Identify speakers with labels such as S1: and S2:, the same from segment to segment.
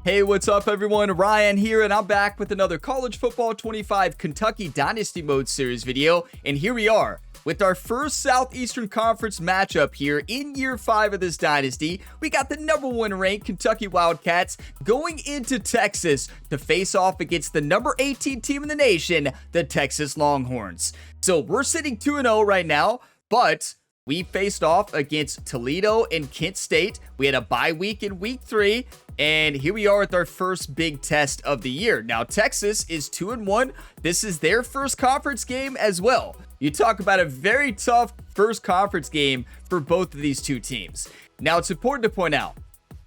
S1: Hey, what's up everyone? Ryan here, and I'm back with another College Football 25 Kentucky Dynasty Mode Series video. And here we are with our first Southeastern Conference matchup here in year 5 of this dynasty. We got the number 1 ranked Kentucky Wildcats going into Texas to face off against the number 18 team in the nation, the Texas Longhorns. So we're sitting 2-0 right now, but we faced off against Toledo and Kent State. We had a bye week in week 3. And here we are with our first big test of the year. Now, Texas is 2-1. This is their first conference game as well. You talk about a very tough first conference game for both of these two teams. Now, it's important to point out,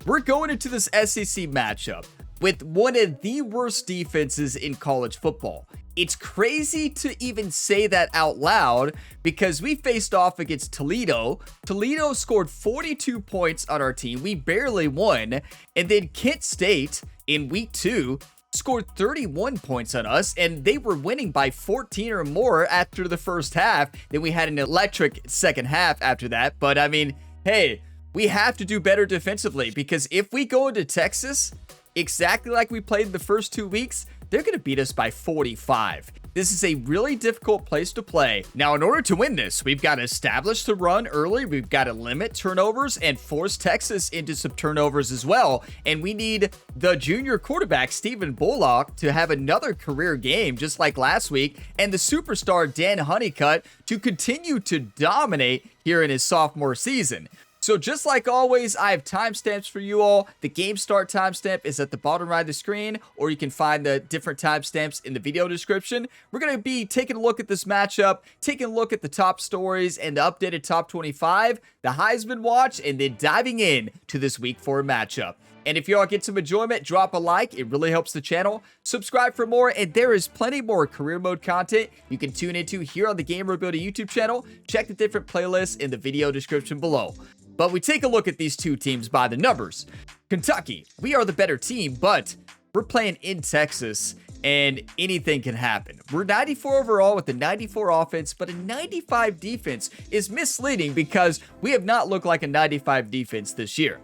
S1: we're going into this SEC matchup with one of the worst defenses in college football. It's crazy to even say that out loud because we faced off against Toledo. Toledo scored 42 points on our team. We barely won. And then Kent State in week 2 scored 31 points on us, and they were winning by 14 or more after the first half. Then we had an electric second half after that. But I mean, hey, we have to do better defensively because if we go into Texas exactly like we played the first 2 weeks, they're going to beat us by 45. This is a really difficult place to play. Now, in order to win this, we've got to establish the run early. We've got to limit turnovers and force Texas into some turnovers as well. And we need the junior quarterback, Stephen Bullock, to have another career game just like last week, and the superstar Dan Honeycutt to continue to dominate here in his sophomore season. So just like always, I have timestamps for you all. The game start timestamp is at the bottom right of the screen, or you can find the different timestamps in the video description. We're going to be taking a look at this matchup, taking a look at the top stories and the updated top 25, the Heisman watch, and then diving in to this week 4 matchup. And if y'all get some enjoyment, drop a like. It really helps the channel. Subscribe for more, and there is plenty more career mode content you can tune into here on the Gamer Ability YouTube channel. Check the different playlists in the video description below. But we take a look at these two teams by the numbers. Kentucky, we are the better team, but we're playing in Texas, and anything can happen. We're 94 overall with a 94 offense, but a 95 defense is misleading because we have not looked like a 95 defense this year.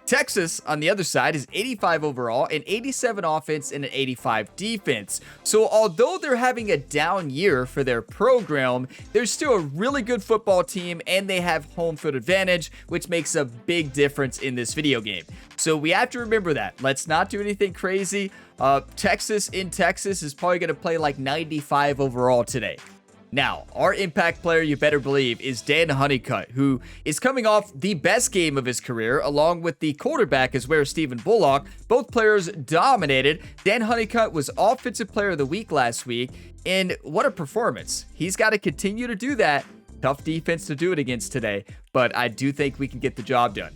S1: Texas, on the other side, is 85 overall, an 87 offense, and an 85 defense. So although they're having a down year for their program, they're still a really good football team, and they have home field advantage, which makes a big difference in this video game. So we have to remember that. Let's not do anything crazy. Texas in Texas is probably going to play like 95 overall today. Now, our impact player, you better believe, is Dan Honeycutt, who is coming off the best game of his career, along with the quarterback as well as Stephen Bullock. Both players dominated. Dan Honeycutt was Offensive Player of the Week last week, and what a performance. He's got to continue to do that. Tough defense to do it against today, but I do think we can get the job done.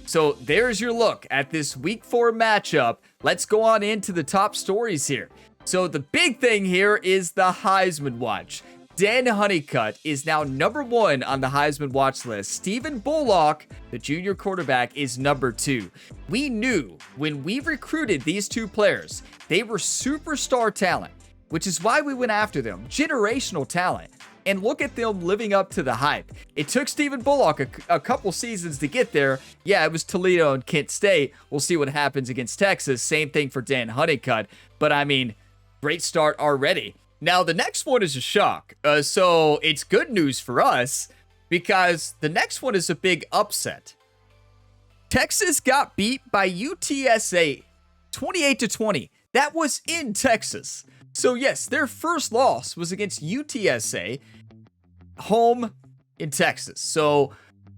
S1: So there's your look at this week 4 matchup. Let's go on into the top stories here. So the big thing here is the Heisman watch. Dan Honeycutt is now number 1 on the Heisman watch list. Stephen Bullock, the junior quarterback, is number 2. We knew when we recruited these two players, they were superstar talent, which is why we went after them. Generational talent. And look at them living up to the hype. It took Stephen Bullock a couple seasons to get there. Yeah, it was Toledo and Kent State. We'll see what happens against Texas. Same thing for Dan Honeycutt. But I mean, great start already. Now, the next one is a shock. So it's good news for us because the next one is a big upset. Texas got beat by UTSA 28-20. That was in Texas. So yes, their first loss was against UTSA, home in Texas. So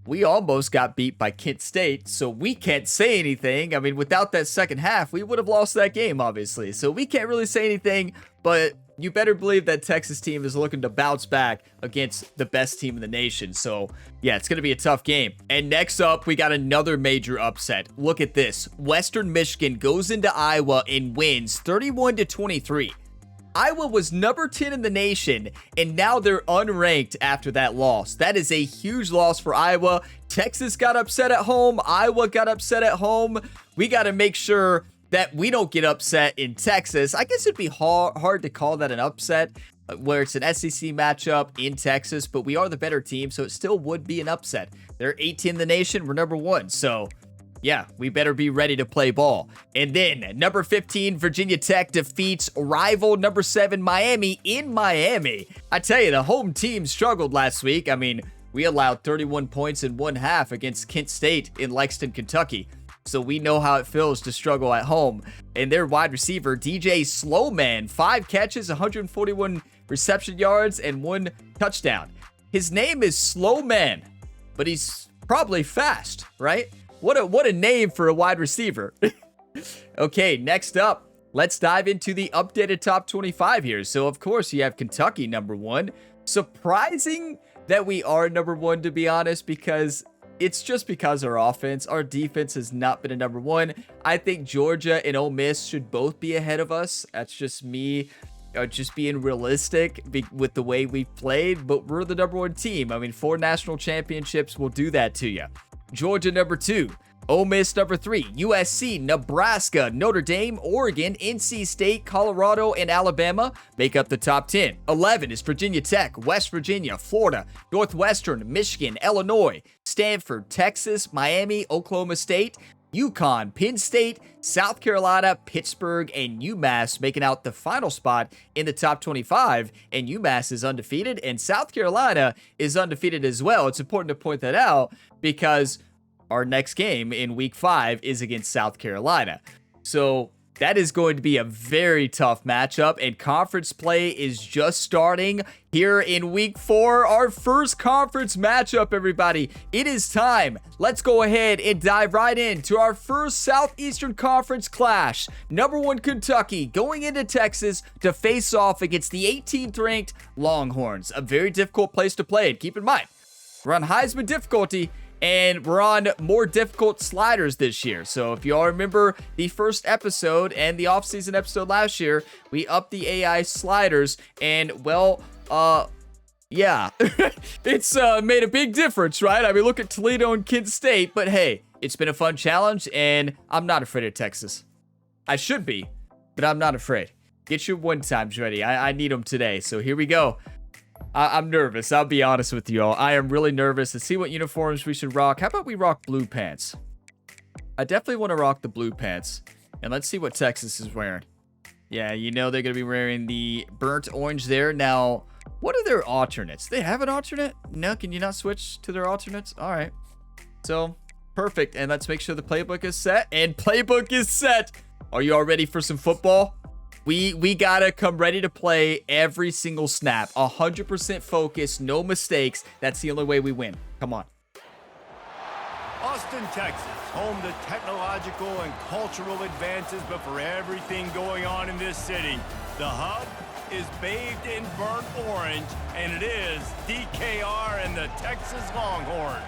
S1: we almost got beat by Kent State, so we can't say anything. I mean, without that second half, we would have lost that game, obviously. So we can't really say anything, but you better believe that Texas team is looking to bounce back against the best team in the nation. So, yeah, it's going to be a tough game. And next up, we got another major upset. Look at this. Western Michigan goes into Iowa and wins 31-23. Iowa was number 10 in the nation, and now they're unranked after that loss. That is a huge loss for Iowa. Texas got upset at home. Iowa got upset at home. We got to make sure that we don't get upset in Texas. I guess it'd be hard to call that an upset where it's an SEC matchup in Texas, but we are the better team, so it still would be an upset. They're 18 in the nation. We're number 1, so yeah, we better be ready to play ball. And then number 15, Virginia Tech defeats rival number 7, Miami in Miami. I tell you, the home team struggled last week. I mean, we allowed 31 points in 1/2 against Kent State in Lexington, Kentucky. So we know how it feels to struggle at home. And their wide receiver, DJ Slowman, 5 catches, 141 reception yards, and 1 touchdown. His name is Slowman, but he's probably fast, right? What a name for a wide receiver. Okay, next up, let's dive into the updated top 25 here. So, of course, you have Kentucky number 1. Surprising that we are number 1, to be honest, because it's just because our offense. Our defense has not been a number 1. I think Georgia and Ole Miss should both be ahead of us. That's just me. Just being realistic with the way we've played, but we're the number 1 team. I mean, 4 national championships will do that to you. Georgia number 2, Ole Miss number 3, USC, Nebraska, Notre Dame, Oregon, NC State, Colorado, and Alabama make up the top 10. 11 is Virginia Tech, West Virginia, Florida, Northwestern, Michigan, Illinois, Stanford, Texas, Miami, Oklahoma State, UConn, Penn State, South Carolina, Pittsburgh, and UMass making out the final spot in the top 25. And UMass is undefeated, and South Carolina is undefeated as well. It's important to point that out because our next game in week 5 is against South Carolina. So that is going to be a very tough matchup, and conference play is just starting here in week 4. Our first conference matchup, everybody. It is time. Let's go ahead and dive right into our first Southeastern Conference clash. Number 1 Kentucky going into Texas to face off against the 18th ranked Longhorns. A very difficult place to play. And keep in mind, we're on Heisman difficulty, and we're on more difficult sliders this year. So if you all remember the first episode and the offseason episode last year, we upped the AI sliders, and well, yeah, it's made a big difference, right? I mean, look at Toledo and Kent State, but hey, it's been a fun challenge, and I'm not afraid of Texas. I should be, but I'm not afraid. Get your 1 times ready. I need them today, so here we go. I'm nervous. I'll be honest with you all. I am really nervous to see what uniforms we should rock. How about we rock blue pants? I definitely want to rock the blue pants. And let's see what Texas is wearing. Yeah, you know they're going to be wearing the burnt orange there. Now, what are their alternates? They have an alternate? No, can you not switch to their alternates? All right. So, perfect. And let's make sure the playbook is set. And playbook is set. Are you all ready for some football? We gotta come ready to play every single snap. 100% focus, no mistakes. That's the only way we win. Come on.
S2: Austin, Texas, home to technological and cultural advances, but for everything going on in this city, the hub is bathed in burnt orange, and it is DKR and the Texas Longhorns.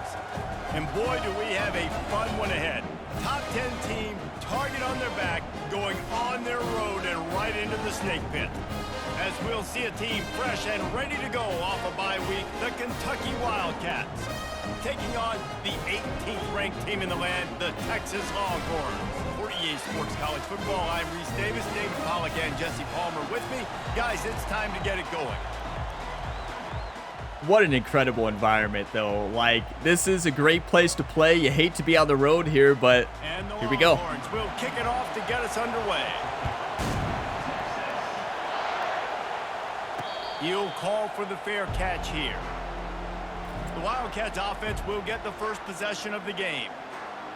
S2: And boy, do we have a fun one ahead. Top 10 team, target on their back, going on their road and right into the snake pit. As we'll see a team fresh and ready to go off a bye week, the Kentucky Wildcats, taking on the 18th ranked team in the land, the Texas Longhorns. For EA Sports College Football, I'm Reese Davis, David Pollack, and Jesse Palmer with me. Guys, it's time to get it going.
S1: What an incredible environment, though. Like, this is a great place to play. You hate to be on the road here, but here we go.
S2: And the Longhorns will kick it off to get us underway. He'll call for the fair catch here. The Wildcats offense will get the first possession of the game.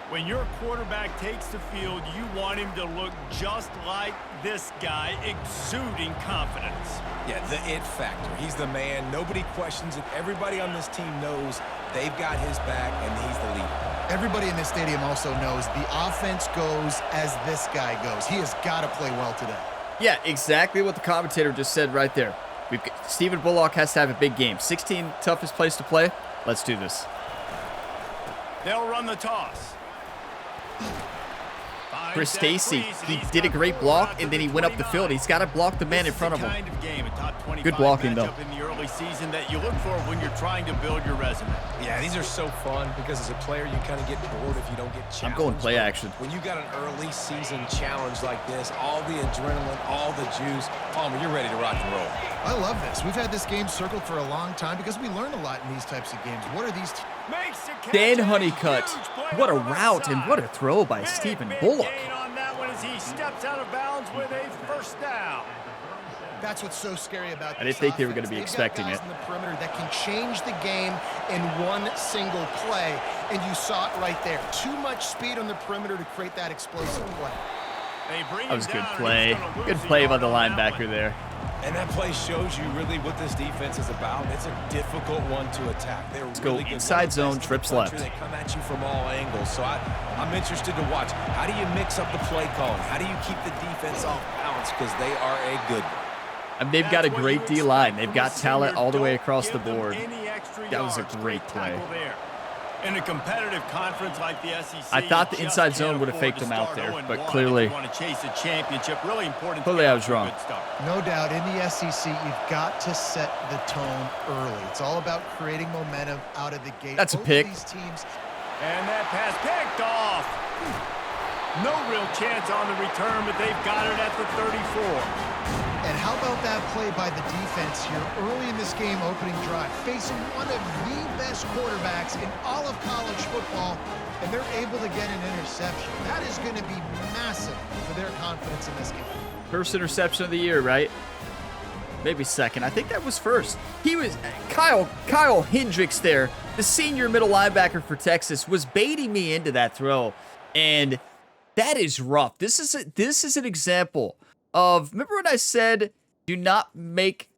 S2: When your quarterback takes the field, you want him to look just like this guy, exuding confidence.
S3: Yeah, the it factor. He's the man. Nobody questions it. Everybody on this team knows they've got his back, and he's the leader.
S4: Everybody in this stadium also knows the offense goes as this guy goes. He has got to play well today.
S1: Yeah, exactly what the commentator just said right there. Stephen Bullock has to have a big game. 16 toughest place to play. Let's do this.
S2: They'll run the toss.
S1: Chris Stacy, he did a great block, and then he went up the field. He's got to block the man in front of him. Good blocking, though.
S2: In the early season that you look for when you're trying to build your resume.
S3: Yeah, these are so fun because as a player, you kind of get bored if you don't get challenged.
S1: I'm going play action.
S3: When you got an early season challenge like this, all the adrenaline, all the juice, Palmer, you're ready to rock and roll.
S4: I love this. We've had this game circled for a long time because we learn a lot in these types of games. What are these?
S1: Dan Honeycutt. What a route and what a throw by Stephen Bullock.
S2: On that one as he steps out of bounds with a first down.
S4: That's what's so scary about this.
S1: I didn't think they were going to be
S4: They've
S1: expecting
S4: got
S1: it.
S4: guys in the perimeter that can change the game in one single play, and you saw it right there. Too much speed on the perimeter to create that explosive play.
S1: That was a good play. Good play by the linebacker there.
S3: And that play shows you really what this defense is about. It's a difficult one to attack. They're
S1: Let's
S3: really
S1: go
S3: good
S1: inside zone,
S3: defense in the
S1: trips
S3: country.
S1: left.
S3: They come at you from all angles. So I'm interested to watch. How do you mix up the play calling? How do you keep the defense off balance? Because they are a good one.
S1: And they've got a great D-line. They've got talent all the way across the board. That was a great play.
S2: In a competitive conference like the SEC,
S1: I thought the inside zone would have faked them out there, but clearly
S2: want to chase a championship. Really important.
S1: Clearly I was wrong.
S4: No doubt, in the SEC, you've got to set the tone early. It's all about creating momentum out of the gate.
S1: That's a
S4: Both of
S1: pick.
S4: these teams.
S2: And that pass picked off. No real chance on the return, but they've got it at the 34.
S4: And how about that play by the defense here early in this game opening drive, facing one of the best quarterbacks in all of college football, and they're able to get an interception. That is going to be massive for their confidence in this game.
S1: first interception of the year, right? Maybe second. I think that was first. He was Kyle Hendricks there, the senior middle linebacker for Texas, was baiting me into that throw, and that is rough. This is an example of, remember when I said do not make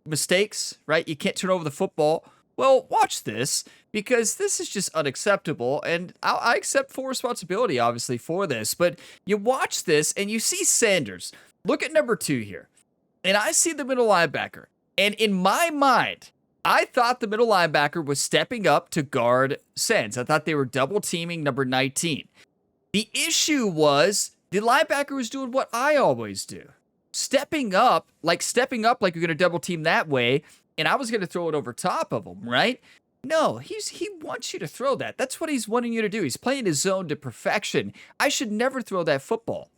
S1: mistakes, right? You can't turn over the football. Well, watch this, because this is just unacceptable, and I accept full responsibility, obviously, for this, but you watch this, and you see Sanders. Look at number 2 here, and I see the middle linebacker, and in my mind, I thought the middle linebacker was stepping up to guard Sands. I thought they were double-teaming number 19. The issue was the linebacker was doing what I always do. Stepping up like you're going to double team that way, and I was going to throw it over top of him, right? No, he wants you to throw that. That's what he's wanting you to do. He's playing his zone to perfection. I should never throw that football.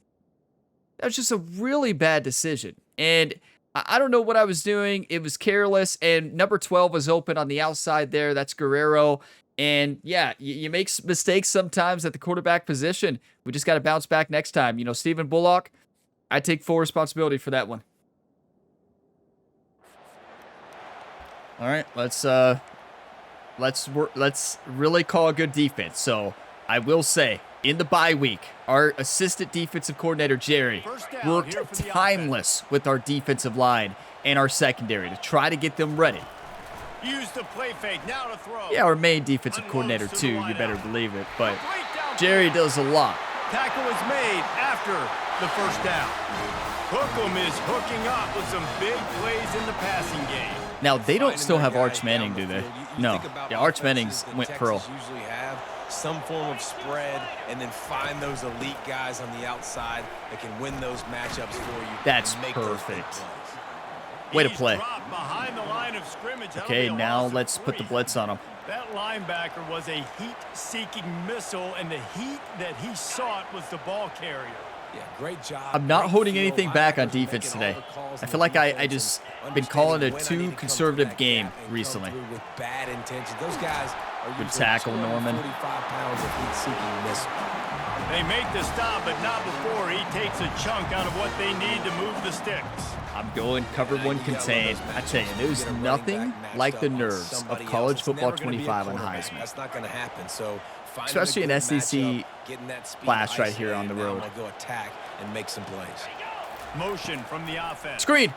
S1: That was just a really bad decision. And I don't know what I was doing. It was careless, and number 12 was open on the outside there. That's Guerrero. And yeah, you make mistakes sometimes at the quarterback position. We just got to bounce back next time. You know, Stephen Bullock, I take full responsibility for that one. All right, let's really call a good defense. So I will say, in the bye week, our assistant defensive coordinator Jerry worked timeless with our defensive line and our secondary to try to get them ready.
S2: Use the play fake, now to throw.
S1: Yeah, our main defensive coordinator too, you better believe it. But Jerry does a lot.
S2: Tackle is made after the first down. Hookem is hooking up with some big plays in the passing game.
S1: Now, they don't still have Arch Manning, do they? No. Yeah, Arch Manning's went pro.
S3: Usually have some form of spread and then find those elite guys on the outside that can win those matchups for you.
S1: That's
S3: and make those big
S1: perfect.
S3: plays.
S1: Way to play.
S2: Behind the line of scrimmage.
S1: Okay, now let's put the blitz on him.
S2: That linebacker was a heat-seeking missile, and the heat that he sought was the ball carrier.
S3: Yeah, great job.
S1: I'm not
S3: Great
S1: holding
S3: field
S1: anything back on
S3: linebackers making
S1: defense
S3: all
S1: today.
S3: the calls
S1: I
S3: in
S1: feel
S3: the
S1: like I
S3: defense
S1: just
S3: and
S1: been calling
S3: understanding
S1: a
S3: when I
S1: too
S3: need to come
S1: conservative
S3: through that
S1: game
S3: gap and come
S1: recently.
S3: through with bad intentions. Those guys are
S1: Good
S3: usually
S1: tackle, Norman.
S3: 45 pounds of heat-seeking missile.
S2: They make the stop, but not before he takes a chunk out of what they need to move the sticks.
S1: I'm going cover one contain. I tell you, there's nothing like the nerves of college football 25 on Heisman.
S3: That's not going to happen. So
S1: especially an SEC flash right here on the road.
S3: Go attack and make some plays.
S2: Motion from the offense.
S1: Screen.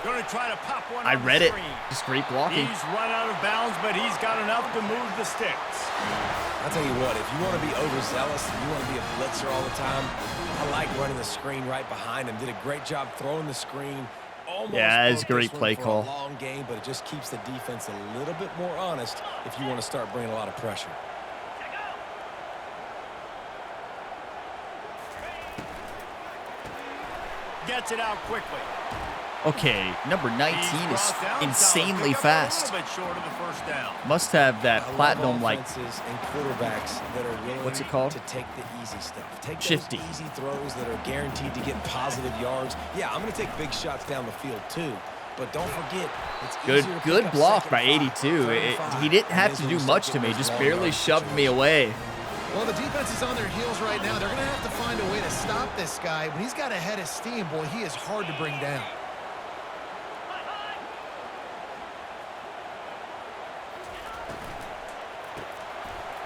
S2: Going to try to pop one.
S1: I
S2: on
S1: read
S2: the
S1: it.
S2: screen.
S1: Just great blocking.
S2: He's run out of bounds, but he's got enough to move the sticks.
S3: I'll tell you what, if you want to be overzealous and you want to be a blitzer all the time, I like running the screen right behind him. Did a great job throwing the screen. Almost
S1: yeah, it's a
S3: broke
S1: great
S3: this
S1: play
S3: one for
S1: call.
S3: a long game, but it just keeps the defense a little bit more honest if you want to start bringing a lot of pressure.
S2: Gets it out quickly.
S1: Okay, number 19 is insanely fast. Must have that platinum, like,
S3: and quarterbacks that are willing
S1: what's it called?
S3: to take the easy stuff. Take
S1: Shifty.
S3: those easy throws that are guaranteed to get positive yards. Yeah, I'm going to take big shots down the field too. But don't forget, it's
S1: Good block by 82. He didn't have to do much to me, just barely shoved me away.
S4: Well, the defense is on their heels right now. They're going to have to find a way to stop this guy. When he's got a head of steam, boy, he is hard to bring down.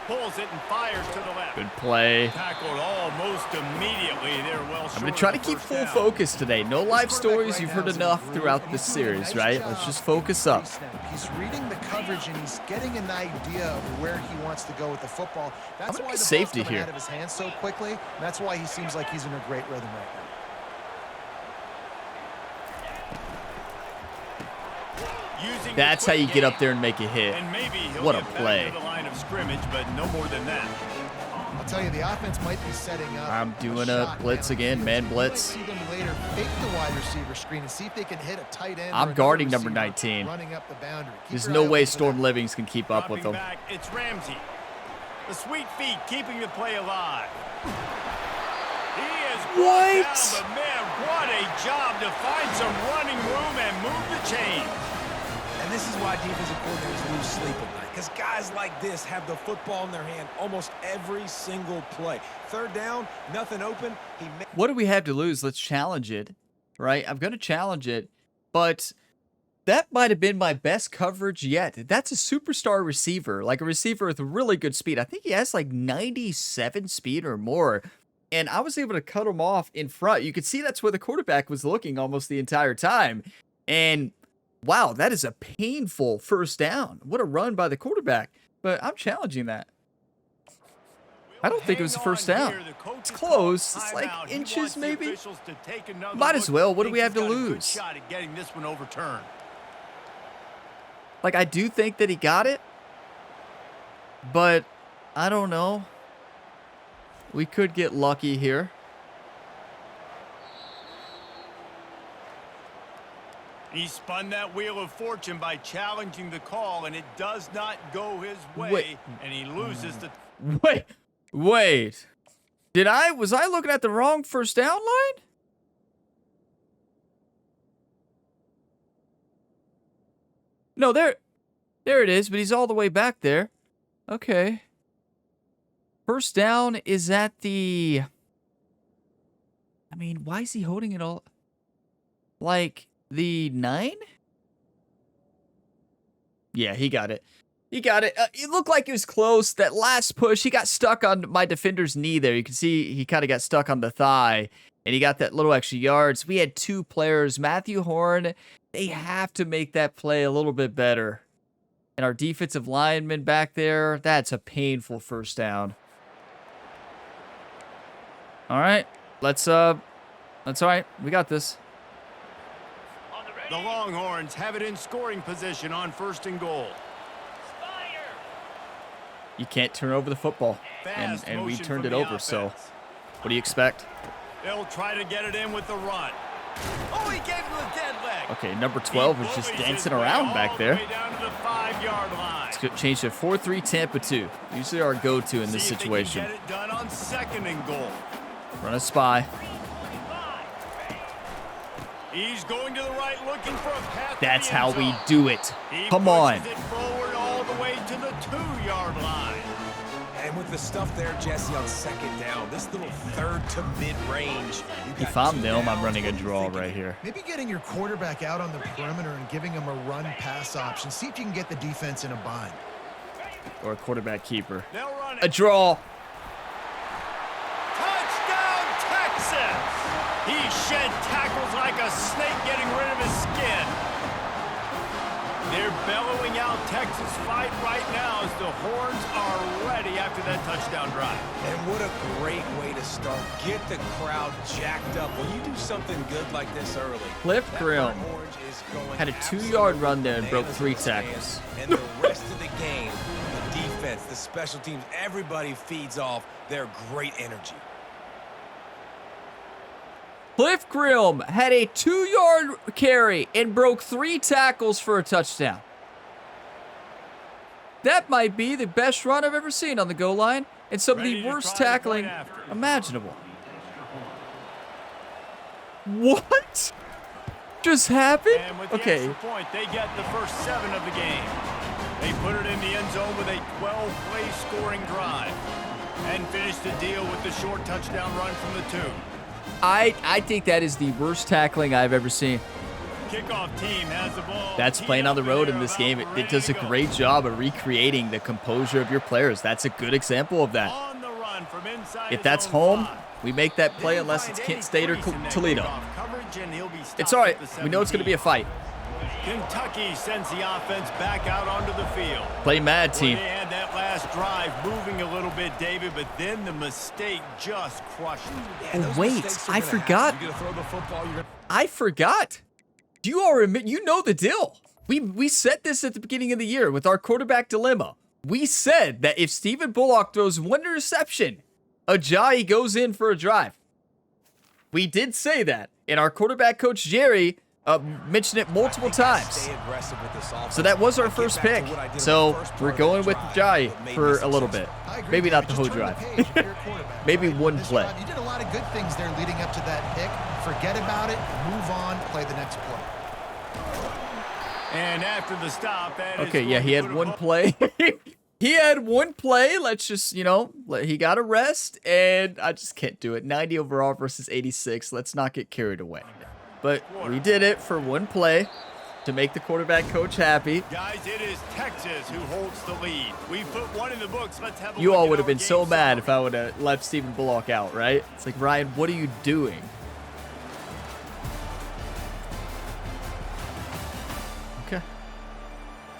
S2: Pulls it and fires to the left.
S1: Good play.
S2: Tackled almost immediately. They're well
S1: I'm going to try to keep full focus today. No live stories. You've heard enough throughout the series, right? Let's just focus up.
S4: He's reading the coverage, and he's getting an idea of where he wants to go with the football. That's why the ball's coming out of his hands so quickly. And that's why he seems like he's in a great rhythm right now.
S1: That's how you get up there and make a hit. What a play.
S2: The line of scrimmage, but no more than that.
S4: I'll tell you, the offense might be setting up.
S1: I'm doing a blitz again, man blitz.
S4: See them later fake the wide receiver screen and see if they can hit a tight end.
S1: I'm guarding number 19.
S4: Running up the boundary.
S1: There's no way Storm Livings can keep up with them.
S2: Back, it's Ramsey. The sweet feet keeping the play alive. He is
S1: what?
S2: Down, but man, what a job to find some running room and move the chains.
S3: And this is why defensive coordinators lose sleep at night, because guys like this have the football in their hand almost every single play. Third down, nothing open.
S1: What do we have to lose? Let's challenge it, right? I'm going to challenge it, but that might have been my best coverage yet. That's a superstar receiver, like a receiver with really good speed. I think he has like 97 speed or more, and I was able to cut him off in front. You could see that's where the quarterback was looking almost the entire time, and wow, that is a painful first down. What a run by the quarterback. But I'm challenging that. I don't think it was a first down. It's close. It's like inches maybe. Might as well. What do we have to lose? Like, I do think that he got it. But I don't know. We could get lucky here.
S2: He spun that wheel of fortune by challenging the call, and it does not go his way, and he loses the...
S1: Wait. Was I looking at the wrong first down line? No, there it is, but he's all the way back there. Okay. First down is at the... I mean, why is he holding it all? Like... the 9? Yeah, he got it. He got it. It looked like it was close. That last push, he got stuck on my defender's knee there. You can see he kind of got stuck on the thigh, and he got that little extra yards. We had two players. Matthew Horn, they have to make that play a little bit better. And our defensive lineman back there, that's a painful first down. All right. That's all right. We got this.
S2: The Longhorns have it in scoring position on 1st and goal.
S1: You can't turn over the football, and we turned it over, so what do you expect?
S2: They'll try to get it in with the run. Oh, he gave him the dead leg.
S1: Okay, number 12 was just dancing around back there.
S2: Down to the 5-yard line.
S1: Let's change to 4-3 Tampa 2. Usually our go-to in this situation.
S2: Get it done on 2nd and goal.
S1: Run a spy.
S2: He's going to the right, looking for a path.
S1: That's how we do it. Come on.
S2: It forward all the way to the 2-yard line.
S3: And with the stuff there, Jesse, on 2nd down, this little third to mid-range.
S1: If I'm them, I'm running a draw right here.
S4: Maybe getting your quarterback out on the perimeter and giving him a run-pass option. See if you can get the defense in a bind.
S1: Or a quarterback keeper.
S2: They'll run it.
S1: A draw.
S2: Touchdown, Texas! He shed tackles like a snake getting rid of his skin. They're bellowing out Texas fight right now as the Horns are ready after that touchdown drive.
S3: And what a great way to start. Get the crowd jacked up. When you do something good like this early.
S1: Cliff Grimm had a 2-yard run there and broke 3 tackles.
S3: And the rest of the game, the defense, the special teams, everybody feeds off their great energy.
S1: Cliff Grimm had a 2-yard carry and broke 3 tackles for a touchdown. That might be the best run I've ever seen on the goal line and some of the worst tackling imaginable. What just happened?
S2: And with the
S1: Okay.
S2: extra point, they get the first 7 of the game. They put it in the end zone with a 12-play scoring drive and finish the deal with the short touchdown run from the 2.
S1: I think that is the worst tackling I've ever seen.
S2: Kickoff team has the ball.
S1: That's playing on the road in this game. It does a great job of recreating the composure of your players. That's a good example of that.
S2: On the run from inside
S1: If
S2: his
S1: that's
S2: own
S1: home,
S2: 5.
S1: we make that play unless it's Kent State or Toledo. It's all right. We know it's going to be a fight.
S2: Kentucky sends the offense back out onto the field.
S1: Play mad, team.
S2: They had that last drive moving a little bit, David, but then the mistake just crushed them.
S1: Oh, wait, I forgot.
S3: You're gonna throw the football.
S1: I forgot. Do you all remember? You know the deal. We said this at the beginning of the year with our quarterback dilemma. We said that if Stephen Bullock throws 1 interception, Ajayi goes in for a drive. We did say that, and our quarterback coach Jerry mentioned it multiple times. So that was our first pick. So we're going with Ajayi for a little bit. Maybe not the whole drive. Maybe one play.
S4: You did a lot of good things there leading up to that pick. Forget about it, move on, play the next play.
S2: And after the stop, that is
S1: Okay, yeah,
S2: going
S1: he
S2: to
S1: had
S2: put 'em
S1: one
S2: up.
S1: play. He had one play. Let's just, he got a rest, and I just can't do it. 90 overall versus 86. Let's not get carried away. But we did it for one play to make the quarterback coach happy.
S2: Guys, it is Texas who holds the lead. We put one in the books. Let's have a
S1: You
S2: look
S1: all
S2: at
S1: would have
S2: our
S1: been so
S2: game
S1: mad
S2: summary.
S1: if I would have left Stephen Bullock out, right? It's like, Ryan, what are you doing? Okay.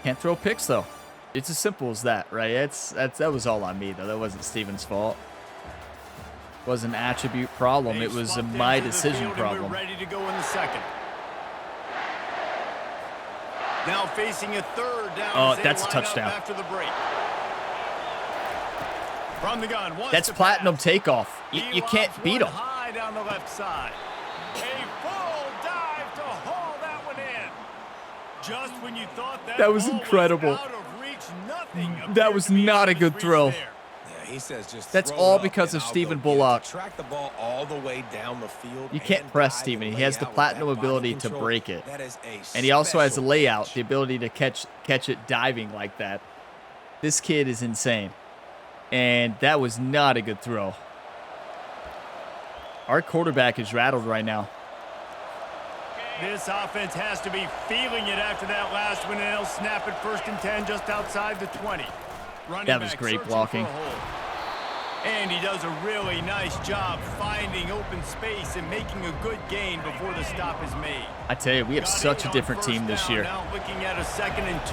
S1: Can't throw picks, though. It's as simple as that, right? That was all on me, though. That wasn't Stephen's fault. It wasn't an attribute problem.
S2: They
S1: It was a
S2: swapped
S1: my
S2: into the
S1: decision
S2: field, and
S1: problem.
S2: We're ready to go in the second. Now facing a third down.
S1: Oh,
S2: as they
S1: that's a
S2: line
S1: touchdown.
S2: up after the break. From the gun. wants
S1: That's
S2: to
S1: platinum
S2: pass.
S1: takeoff.
S2: He
S1: You can't
S2: lobs
S1: beat
S2: one
S1: him.
S2: high down the left side. A full dive to haul that one in. Just when you thought
S1: That was
S2: ball
S1: incredible.
S2: out of reach, nothing
S1: That
S2: appeared
S1: was
S2: to be
S1: not
S2: out
S1: a
S2: of
S1: good
S2: his
S1: throw.
S2: reach there.
S3: Yeah, he says just
S1: That's
S3: throw it
S1: all
S3: up
S1: because
S3: and
S1: of
S3: I'll
S1: Stephen
S3: go get it.
S1: Bullock.
S3: To track the ball all the way down the field.
S1: You can't
S3: and
S1: press
S3: dive
S1: Stephen.
S3: and
S1: He
S3: lay
S1: has the
S3: out with
S1: platinum
S3: that body
S1: ability to
S3: control.
S1: break it.
S3: That is a
S1: And he also has a
S3: special
S1: layout,
S3: touch.
S1: the ability to catch it diving like that. This kid is insane. And that was not a good throw. Our quarterback is rattled right now.
S2: This offense has to be feeling it after that last one, and they'll snap it 1st and 10 just outside the 20. Running
S1: That was
S2: back
S1: great
S2: searching
S1: blocking.
S2: for a hole. And he does a really nice job finding open space and making a good gain before the stop is made.
S1: I tell you, we have
S2: Got
S1: such
S2: it
S1: a
S2: on
S1: different
S2: first
S1: team this
S2: down,
S1: year.
S2: Now looking at a 2nd and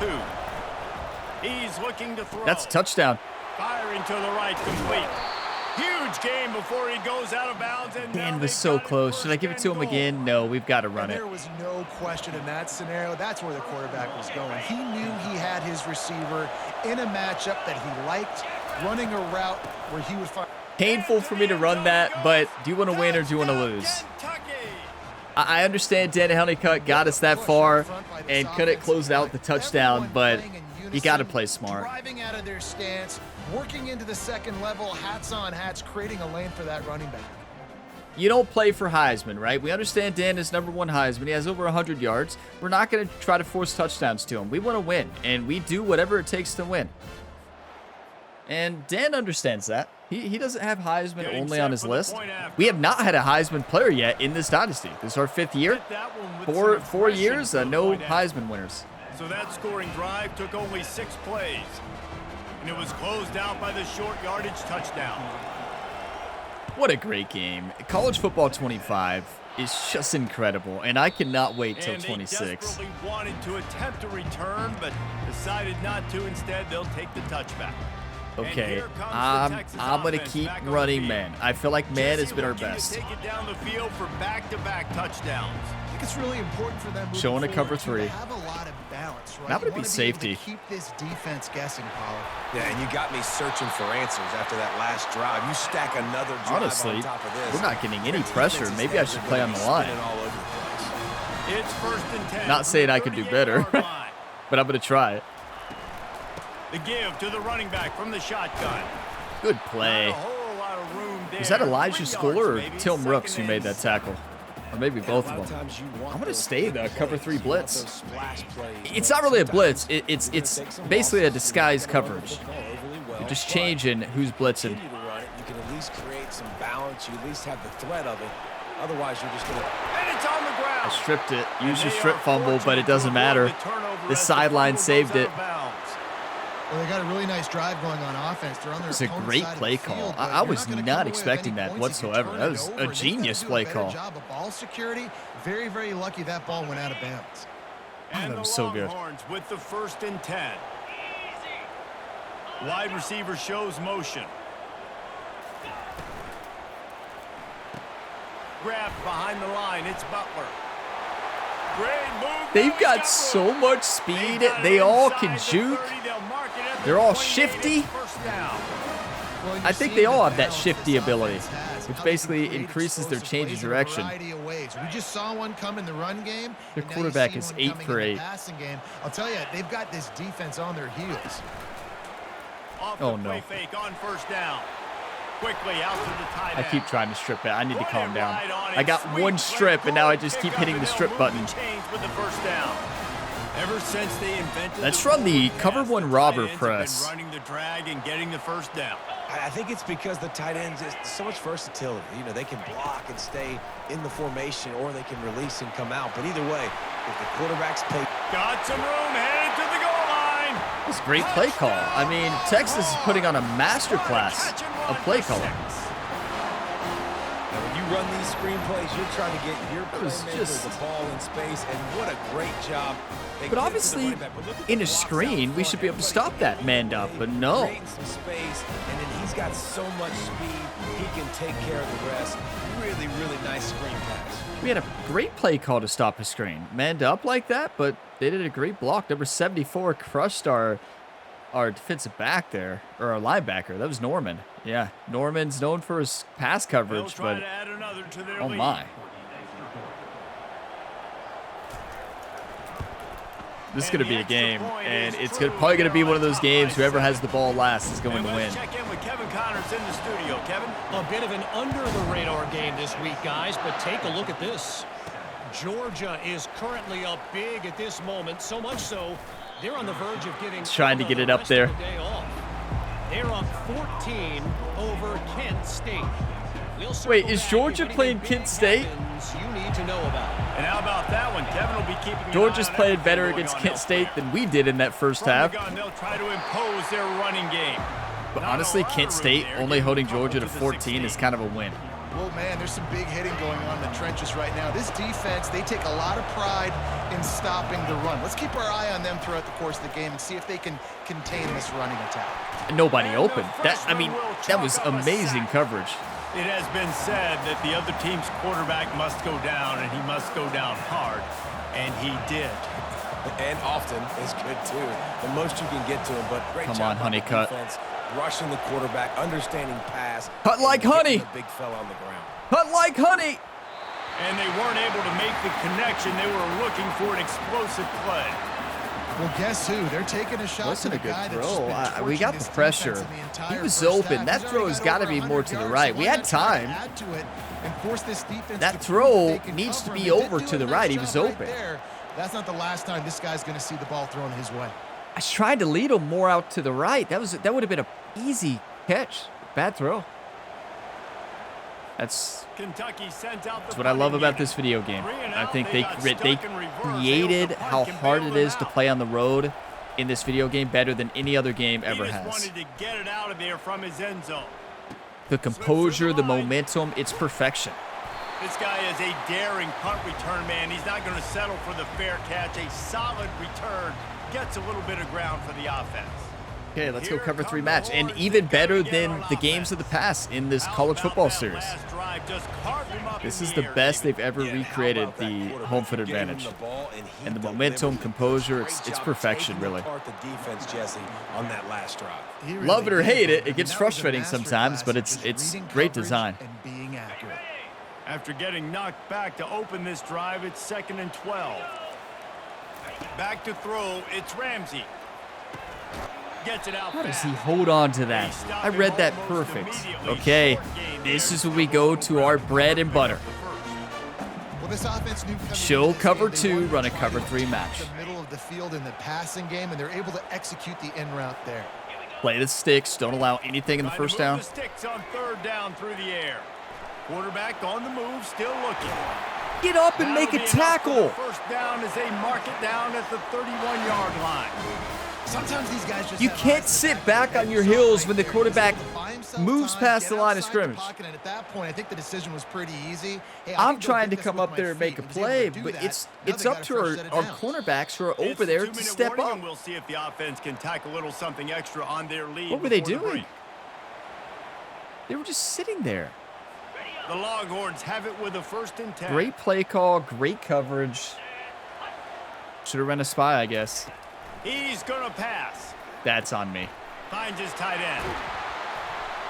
S2: 2. He's looking to throw.
S1: That's a touchdown.
S2: Firing to the right, complete. Huge game before he goes out of bounds. And now
S1: Dan was
S2: they've
S1: so
S2: got it
S1: close. Should I
S2: 1st
S1: give it to him
S2: and goal.
S1: again? No, we've got to run
S4: And
S1: it.
S4: there was no question in that scenario. That's where the quarterback was going. He knew he had his receiver in a matchup that he liked, running a route where he would find.
S1: Painful for me to run that, but do you want to win or do you want to lose?
S2: Kentucky.
S1: I understand Dan Honeycutt got us that far and couldn't close out the touchdown, but you got to play smart.
S4: Driving out of their stance, working into the second level, hats on hats, creating a lane for that running back.
S1: You don't play for Heisman, right? We understand Dan is #1 Heisman. He has over 100 yards. We're not going to try to force touchdowns to him. We want to win, and we do whatever it takes to win. And Dan understands that. He doesn't have Heisman
S2: Getting
S1: only
S2: set
S1: on his
S2: for the
S1: list.
S2: point after.
S1: We have not had a Heisman player yet in this dynasty. This is our 5th year.
S2: Hit that one with some
S1: Four
S2: aggression
S1: years,
S2: for the
S1: no
S2: point after.
S1: Heisman winners.
S2: So that scoring drive took only 6 plays. And it was closed out by the short yardage touchdown.
S1: What a great game. College Football 25 is just incredible, and I cannot wait till
S2: And they
S1: 26.
S2: desperately wanted to attempt a return, but decided not to. Instead, they'll take the touchback. And
S1: Okay,
S2: here comes the
S1: I'm
S2: Texas
S1: going to
S2: offense
S1: keep
S2: back on the
S1: running
S2: field.
S1: man. I feel like man has
S2: Jesse
S1: been our
S2: looking to
S1: best.
S2: Take it down the field for back-to-back touchdowns.
S4: I think it's really important for them moving
S1: Showing a
S4: forward
S1: cover
S4: to
S1: 3.
S4: have a lot of balance. this, right?
S1: That would
S4: You
S1: be
S4: wanna able to
S1: safety.
S4: keep this defense guessing, Pollard.
S3: Yeah, and you got me searching for answers after that last drive. You stack another drive
S1: Honestly,
S3: on top of this.
S1: we're not getting any pressure. Maybe I should play on the line.
S3: All over the place.
S2: It's 1st and 10.
S1: Not saying I could do better, but I'm going to try it.
S2: The give to the running back from the shotgun.
S1: Good play.
S2: Not a whole lot of room there.
S1: Was that Elijah
S2: 3
S1: Schooler
S2: yards,
S1: or
S2: maybe.
S1: Tim Brooks who
S2: 2nd
S1: made
S2: and
S1: that tackle? Or maybe both of them. I'm going to stay the cover 3 blitz. It's not really a blitz. It's basically a disguised coverage. You're just changing who's blitzing.
S3: You can at least create some balance. You at least have the threat of it. Otherwise, you're just going to...
S2: And it's on the ground.
S1: I stripped it. Used your strip fumble, but it doesn't matter. The sideline saved it.
S4: Well, they got a really nice drive going on offense. They're on their
S1: It was a
S4: opponent's
S1: great
S4: side of
S1: play
S4: the field,
S1: call.
S4: but
S1: I
S4: you're
S1: was
S4: gonna
S1: not
S4: come away with
S1: expecting
S4: any
S1: that
S4: points if you
S1: whatsoever.
S4: turn
S1: That
S4: it
S1: was
S4: over.
S1: a
S4: They gotta
S1: genius
S4: do a
S1: play
S4: better
S1: call.
S4: job of ball security. Very, very lucky that ball went out of bounds.
S2: And
S1: that
S2: the
S1: was so good.
S2: Longhorns with the 1st and 10. Wide receiver shows motion. Grabbed behind the line. It's Butler. Great move.
S1: They've got so much speed. They all can juke. They're all shifty.
S4: Well,
S1: I think they all have that shifty ability, which basically increases their change of direction.
S4: We just saw one come in the run game.
S1: Their
S4: and now you
S1: quarterback
S4: see
S1: is
S4: one
S1: 8
S4: coming
S1: for
S4: in the
S1: 8.
S4: passing game. I'll tell you, they've got this defense on their heels.
S1: Oh, no.
S2: Fake on 1st down. Quickly out to the tight
S1: I
S2: end.
S1: keep trying to strip it. I need to
S2: Put
S1: calm
S2: it
S1: down.
S2: right on
S1: I
S2: it.
S1: got
S2: Sweet
S1: one
S2: play
S1: strip, and now I
S2: call.
S1: just keep
S2: Pick
S1: hitting
S2: up
S1: the
S2: and
S1: strip
S2: they'll
S1: button.
S2: move and change with the 1st down. Ever since they invented
S1: Let's run the cover 1 robber press.
S2: Running the drag and getting the 1st down.
S3: I think it's because the tight ends is so much versatility. You know, they can block and stay in the formation, or they can release and come out. But either way, if the quarterback's play...
S2: Got some room, headed to the goal line.
S1: It's a great play call. I mean, Texas is putting on a masterclass of play calling.
S3: Now, when you run these screenplays, you're trying to get your
S1: was
S3: playmakers
S1: just-
S3: the ball in space, and what a great job. They
S1: But
S3: get to the
S1: obviously,
S3: running back. But look at
S1: in
S3: the
S1: a
S3: blocks out
S1: screen, we
S3: front.
S1: should be able to stop that manned up, but no.
S3: Creating some space, and then he's got so much speed, he can take care of the rest. Really, really nice screen pass.
S1: We had a great play call to stop a screen. Manned up like that, but they did a great block. Number 74 crushed our defensive back there, or our linebacker. That was Norman. Yeah, Norman's known for his pass
S2: They'll
S1: coverage,
S2: try
S1: but
S2: to add another to their
S1: oh
S2: lead.
S1: my. This is going to be a game, and it's probably going to be one of those games. Whoever has the ball last is going
S2: And
S1: to win.
S2: let's check in with Kevin Connors in the studio. Kevin?
S5: A bit of an under-the-radar game this week, guys, but take a look at this. Georgia is currently up big at this moment, so much so they're on the verge of getting
S1: Trying to get it up
S5: the
S1: there.
S5: day off. They're up 14 over Kent State. We'll
S1: Wait,
S5: circle
S1: is
S5: back
S1: Georgia
S5: if
S1: playing
S5: anything
S1: Kent State?
S5: happens You need to know about.
S2: And how about that one? Kevin will be keeping an
S1: Georgia's
S2: eye on
S1: played
S2: everything
S1: better
S2: going
S1: against
S2: on
S1: Kent
S2: elsewhere.
S1: State than we did in that first
S2: From the
S1: half.
S2: gun, they'll try to impose their running game.
S1: But
S2: Not a
S1: honestly,
S2: lot of
S1: Kent
S2: room
S1: State
S2: there,
S1: only
S2: getting
S1: holding
S2: coupled
S1: Georgia to
S2: the
S1: 14 is
S2: 16.
S1: kind of a win.
S4: Well, man, there's some big hitting going on in the trenches right now. This defense, they take a lot of pride in stopping the run. Let's keep our eye on them throughout the course of the game and see if they can contain this running attack.
S1: Nobody
S2: And
S1: open.
S2: the
S1: That
S2: freshman will
S1: that was
S2: chalk up a
S1: amazing
S2: sack.
S1: coverage.
S2: It has been said that the other team's quarterback must go down, and he must go down hard. And he did.
S3: And often is good, too. The most you can get to him, but great
S1: Come
S3: job
S1: on, Honey,
S3: the
S1: cut.
S3: defense, rushing the quarterback, understanding pass.
S1: Cut like
S3: and
S1: honey.
S3: getting the big fella on the ground.
S1: Cut like honey.
S2: And they weren't able to make the connection. They were looking for an explosive play.
S4: Well, guess who? They're taking a shot
S1: Wasn't
S4: to
S1: a
S4: the
S1: good
S4: guy that's
S1: throw.
S4: just been
S1: We got
S4: torching
S1: the
S4: this
S1: pressure.
S4: defense in the entire
S1: He was
S4: first
S1: open.
S4: half.
S1: That
S4: He's
S1: throw
S4: already
S1: has
S4: got
S1: got to
S4: over
S1: be more
S4: 100
S1: to the
S4: yards,
S1: right.
S4: so
S1: We
S4: why
S1: had
S4: not try to
S1: time.
S4: add to it and force this defense
S1: That
S4: to
S1: throw
S4: prove they can
S1: needs to
S4: cover
S1: be
S4: him. They did
S1: over
S4: do
S1: to
S4: a
S1: the
S4: nice
S1: right. He was
S4: job right
S1: open.
S4: there. That's not the last time this guy's going to see the ball thrown his way.
S1: I tried to lead him more out to the right. That would have been an easy catch. Bad throw. That's
S2: Kentucky sent out the
S1: what I love
S2: punting
S1: about
S2: unit.
S1: this video game.
S2: 3 and
S1: I
S2: out,
S1: think they
S2: got
S1: created
S2: stuck in reverse. They
S1: created
S2: hope the
S1: how
S2: punt can
S1: hard
S2: bail
S1: it
S2: them
S1: is to
S2: out.
S1: play on the road in this video game better than any other game
S2: He
S1: ever
S2: just
S1: has.
S2: wanted to get it out of there from his end zone.
S1: The composure, the momentum, it's perfection.
S2: This guy is a daring punt return man. He's not going to settle for the fair catch. A solid return gets a little bit of ground for the offense.
S1: Okay, let's go cover 3 match. And even better than the games of the past in this college football series. This is the best they've ever recreated the home field advantage. And the momentum, composure, it's perfection, really. Love it or hate it, it gets frustrating sometimes, but it's great design.
S2: After getting knocked back to open this drive, it's 2nd and 12. Back to throw, it's Ramsey. Gets it out.
S1: How does he hold on to that? I read that perfect. Okay, this is when we go to our bread and butter.
S4: Well, this offense knew
S1: Show cover 2, run a cover 3 match.
S4: the middle of the field in the passing game, and they're able to execute the in route there.
S1: Play the sticks, don't allow anything in the first down.
S2: The sticks on 3rd down through the air. Quarterback on the move, still looking.
S1: Get up and make a tackle.
S2: First down as they mark it down at the 31-yard line.
S4: Sometimes these guys just
S1: You can't sit back on your heels when the quarterback moves past the line of scrimmage.
S4: And at that point, I think the decision was pretty easy. Hey,
S1: I'm trying to come up there and make a play, but it's up to our cornerbacks who are over there to step up.
S2: We'll see if the offense can tack a little something extra on their lead.
S1: What were they
S2: before the
S1: doing?
S2: break.
S1: They were just sitting there.
S2: The Longhorns have it with a 1st and 10.
S1: Great play call, great coverage. Should have run a spy, I guess.
S2: He's gonna pass.
S1: That's on me.
S2: Finds his tight end.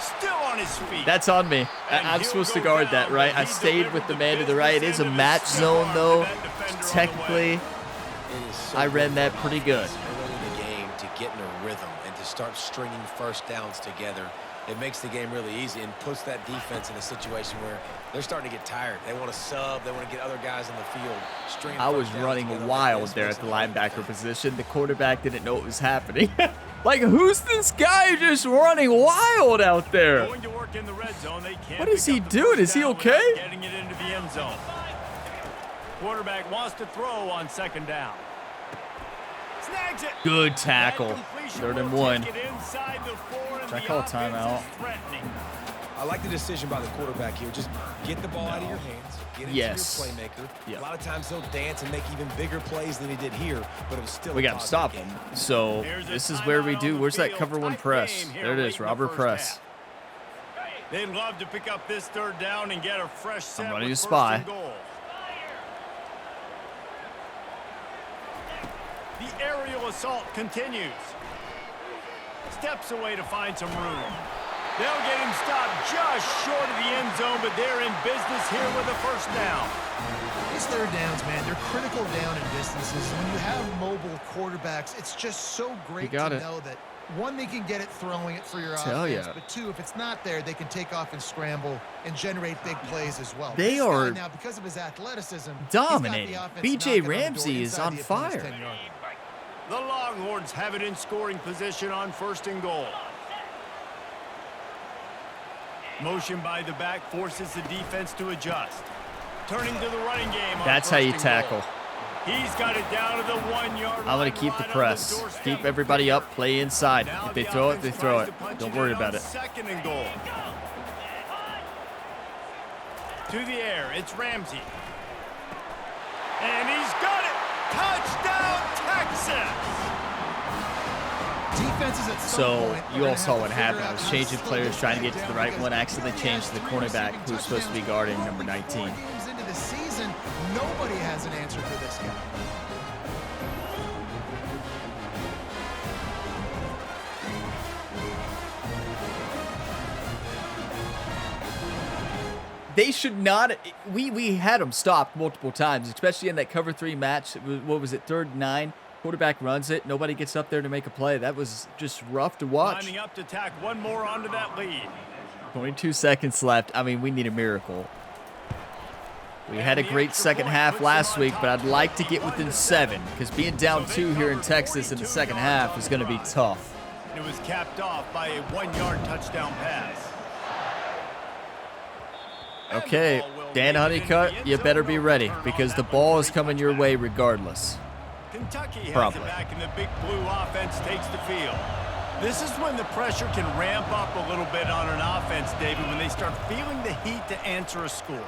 S2: Still on his feet.
S1: That's on me. I'm supposed to guard that, right? I stayed with the man to the right. It is a match zone, though. Technically, I ran that pretty good.
S3: Early in the game to get in a rhythm and to start stringing first downs together. It makes the game really easy and puts that defense in a situation where they're starting to get tired. They want to sub. They want to get other guys on the field.
S1: I was running wild there at the linebacker position. The quarterback didn't know what was happening. Like, who's this guy just running wild out there?
S2: Going to work in the red zone. They can't
S1: What is
S2: pick
S1: he
S2: up the
S1: doing?
S2: first
S1: Is he
S2: down
S1: okay?
S2: without getting it into the end zone. Quarterback wants to throw on 2nd down. Snags it.
S1: Good tackle. 3rd and 1.
S2: Should
S1: I call a timeout?
S3: I like the decision by the quarterback here. Just get the ball out of your hands. Get it
S1: Yes.
S3: to your playmaker.
S1: Yep.
S3: A lot of times he'll dance and make even bigger plays than he did here, but it was still
S1: We got to
S3: to
S1: stop him. So this is where we do. Where's that cover 1 press? There it is, Robert press.
S2: They'd love to pick up this 3rd down and get a fresh set.
S1: I'm running
S2: with
S1: a spy.
S2: 1st and goal. The aerial assault continues. Steps away to find some room. They'll get him stopped just short of the end zone, but they're in business here with a 1st down.
S4: These 3rd downs, man, they're critical down in distances. When you have mobile quarterbacks, it's just so great to know that, 1, they can get it throwing it for your offense, but 2, if it's not there, they can take off and scramble and generate big plays as well.
S1: They are
S4: now, because of his athleticism,
S1: dominating. B.J. Ramsey is on fire.
S2: The Longhorns have it in scoring position on 1st and goal. Motion by the back forces the defense to adjust. Turning to the running game.
S1: That's how you tackle.
S2: He's got it down to the 1-yard line.
S1: I'm going to keep the press. Keep everybody up, play inside. If they throw it, they throw it. Don't worry about it.
S2: 2nd and goal. To the air, it's Ramsey. And he's got it. Touchdown, Texas!
S1: So you all saw what happened. I was changing players, trying to get to the right one. Accidentally changed to the cornerback who was supposed to be guarding number 19.
S4: Into the season, nobody has an answer for this guy.
S1: They should not. We had them stopped multiple times, especially in that cover 3 match. What was it, 3rd and 9? Quarterback runs it. Nobody gets up there to make a play. That was just rough to watch.
S2: Lining up to tack 1 more onto that lead.
S1: 22 seconds left. I mean, we need a miracle. We had a great second half last week, but I'd like to get within 7 because being down 2 here in Texas in the second half is going to be tough.
S2: It was capped off by a 1-yard touchdown pass.
S1: Okay, Dan Honeycutt, you better be ready because the ball is coming your way regardless.
S2: Kentucky has
S1: Probably.
S2: it back, and the big blue offense takes the field. This is when the pressure can ramp up a little bit on an offense, David, when they start feeling the heat to answer a score.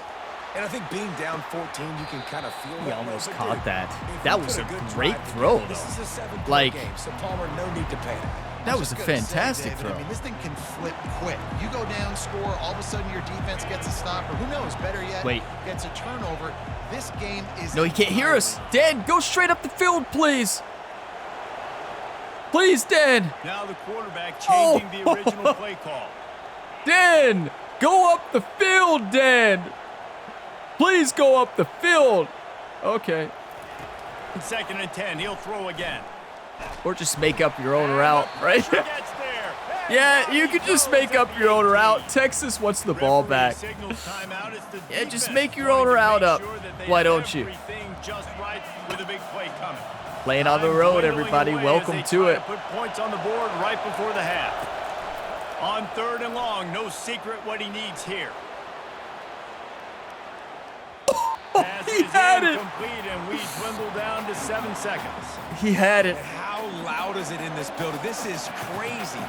S3: And I think being down 14, you can kind of feel
S1: He
S3: that.
S1: almost
S3: But
S1: caught
S3: dude,
S1: that.
S3: if
S1: That
S3: you
S1: was
S3: put
S1: a
S3: good
S1: great
S3: drive
S1: throw,
S3: in, This
S1: though.
S3: is a 7-point
S1: Like-
S3: game, so Palmer, no need to panic.
S1: That was a fantastic throw.
S4: I mean, this thing can flip quick. You go down, score, all of a sudden your defense gets a stop, or who knows, better yet, gets a turnover. This game is...
S1: No, he can't hear us. Dan, go straight up the field, please. Please, Dan.
S2: Now the quarterback changing the original play call.
S1: Dan, go up the field, Dan. Please go up the field. Okay.
S2: 2nd and 10, he'll throw again.
S1: Or just make up your own route, right? Yeah, you can just make up your own route. Texas wants the ball back. Yeah, just make your own route up. Why don't you? Playing on the road, everybody. Welcome to it.
S2: Put points on the board right before the half. On 3rd and long, no secret what he needs here.
S1: He had it.
S2: And we dwindle down to 7 seconds.
S1: He had it.
S3: How loud is it in this building? This is crazy.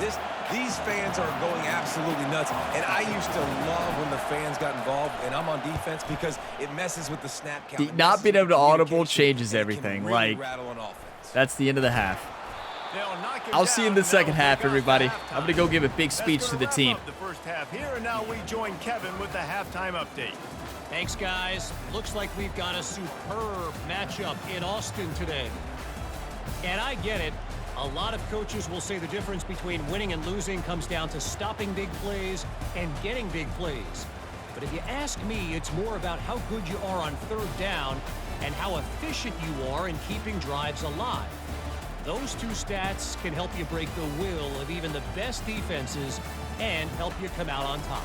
S3: These fans are going absolutely nuts. And I used to love when the fans got involved, and I'm on defense because it messes with the snap count.
S1: Not being able to audible changes everything. Like, that's the end of the half. I'll see you in the second half, everybody. I'm going to go give a big speech to the team.
S2: The first half here, and now we join Kevin with the halftime update.
S5: Thanks, guys. Looks like we've got a superb matchup in Austin today. And I get it. A lot of coaches will say the difference between winning and losing comes down to stopping big plays and getting big plays. But if you ask me, it's more about how good you are on 3rd down and how efficient you are in keeping drives alive. Those two stats can help you break the will of even the best defenses and help you come out on top.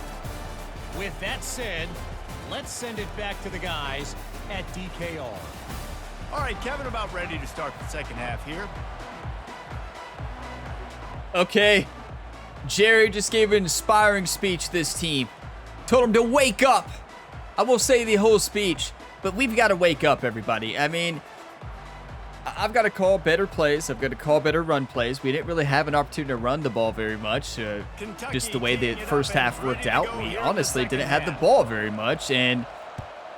S5: With that said, let's send it back to the guys at DKR.
S2: All right, Kevin, about ready to start the second half here.
S1: Okay. Jerry just gave an inspiring speech to this team. Told them to wake up. I won't say the whole speech, but we've got to wake up, everybody. I mean, I've got to call better plays. I've got to call better run plays. We didn't really have an opportunity to run the ball very much. Just the way the first half worked out, we honestly didn't have the ball very much. And,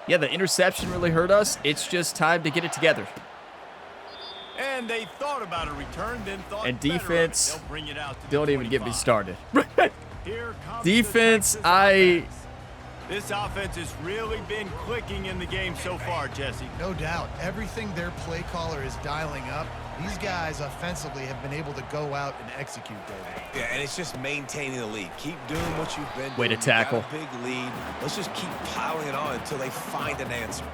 S1: yeah, the interception really hurt us. It's just time to get it together.
S2: And they thought about a return, then thought
S1: and defense,
S2: bring it out to
S1: don't even get me started.
S2: Here comes
S1: Defense,
S2: This offense has really been clicking in the game so far, Jesse.
S4: No doubt. Everything their play caller is dialing up, these guys offensively have been able to go out and execute, David.
S3: Yeah, and it's just maintaining the lead. Keep doing what you've been doing.
S1: Way to tackle.
S3: You got a big lead. Let's just keep piling it on until they find an answer.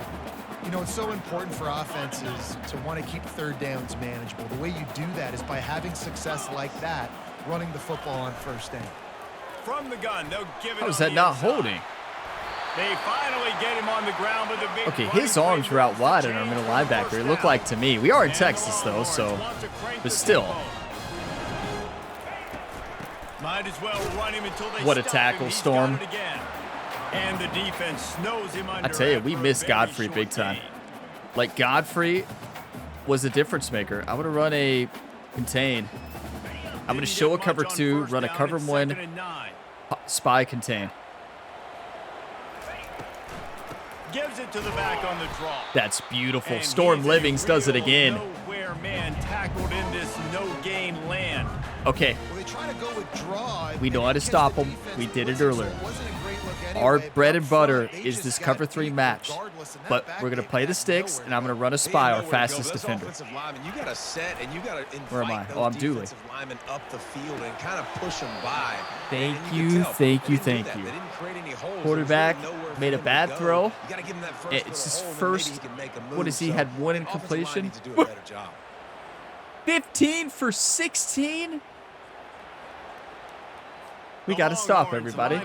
S4: You know, it's so important for offenses to want to keep 3rd downs manageable. The way you do that is by having success like that, running the football on 1st down.
S2: From the gun, they'll give it.
S1: How is that not holding?
S2: They finally get him on the ground with a big.
S1: Okay, his arms were out wide on our middle linebacker. It looked like to me. We are in Texas, though, so. But still.
S2: Might as well run him until they
S1: what a
S2: stop
S1: tackle,
S2: him.
S1: Storm.
S2: And the defense snows him under.
S1: I tell you, we missed Godfrey big time. Like, Godfrey was a difference maker. I would have run a contain. I'm going to show a cover 2, run a cover 1, spy contain.
S2: Gives it to the back on the draw.
S1: That's beautiful. Storm Livings does it again.
S2: Nowhere man tackled in this no-gain land.
S1: Okay.
S4: Well, they try to go with draw.
S1: We know how to stop them. We did it earlier. Our bread and butter is this cover 3 match. But we're going to play the sticks, and I'm going to run a spy, our fastest defender. Where am I? Oh, I'm Dooley. Thank you, thank you, thank you. Quarterback made a bad throw. It's his first, what is he, had 1 incompletion? 15 for 16? We got to stop, everybody.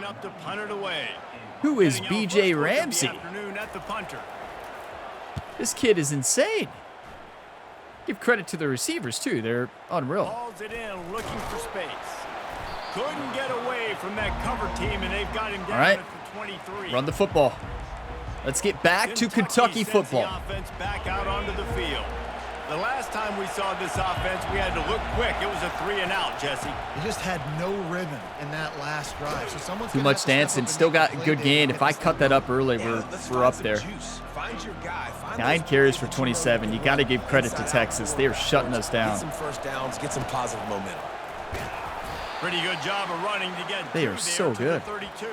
S1: Who is B.J. Ramsey? This kid is insane. Give credit to the receivers, too. They're unreal.
S2: Hauls it in, looking for space. Couldn't get away from that cover team, and they've got him down at the 23.
S1: Run the football. Let's get back to Kentucky football.
S2: The offense back out onto the field. The last time we saw this offense, we had to look quick. It was a 3-and-out, Jesse.
S4: He just had no rhythm in that last drive. So someone's
S1: too much dancing. Still got a good gain. If I cut that up early, we're up there. 9 carries for 27. You got to give credit to Texas. They are shutting us down.
S3: Get some first downs, get some positive momentum.
S2: Pretty good job of running to get
S1: They are so good.
S2: 32.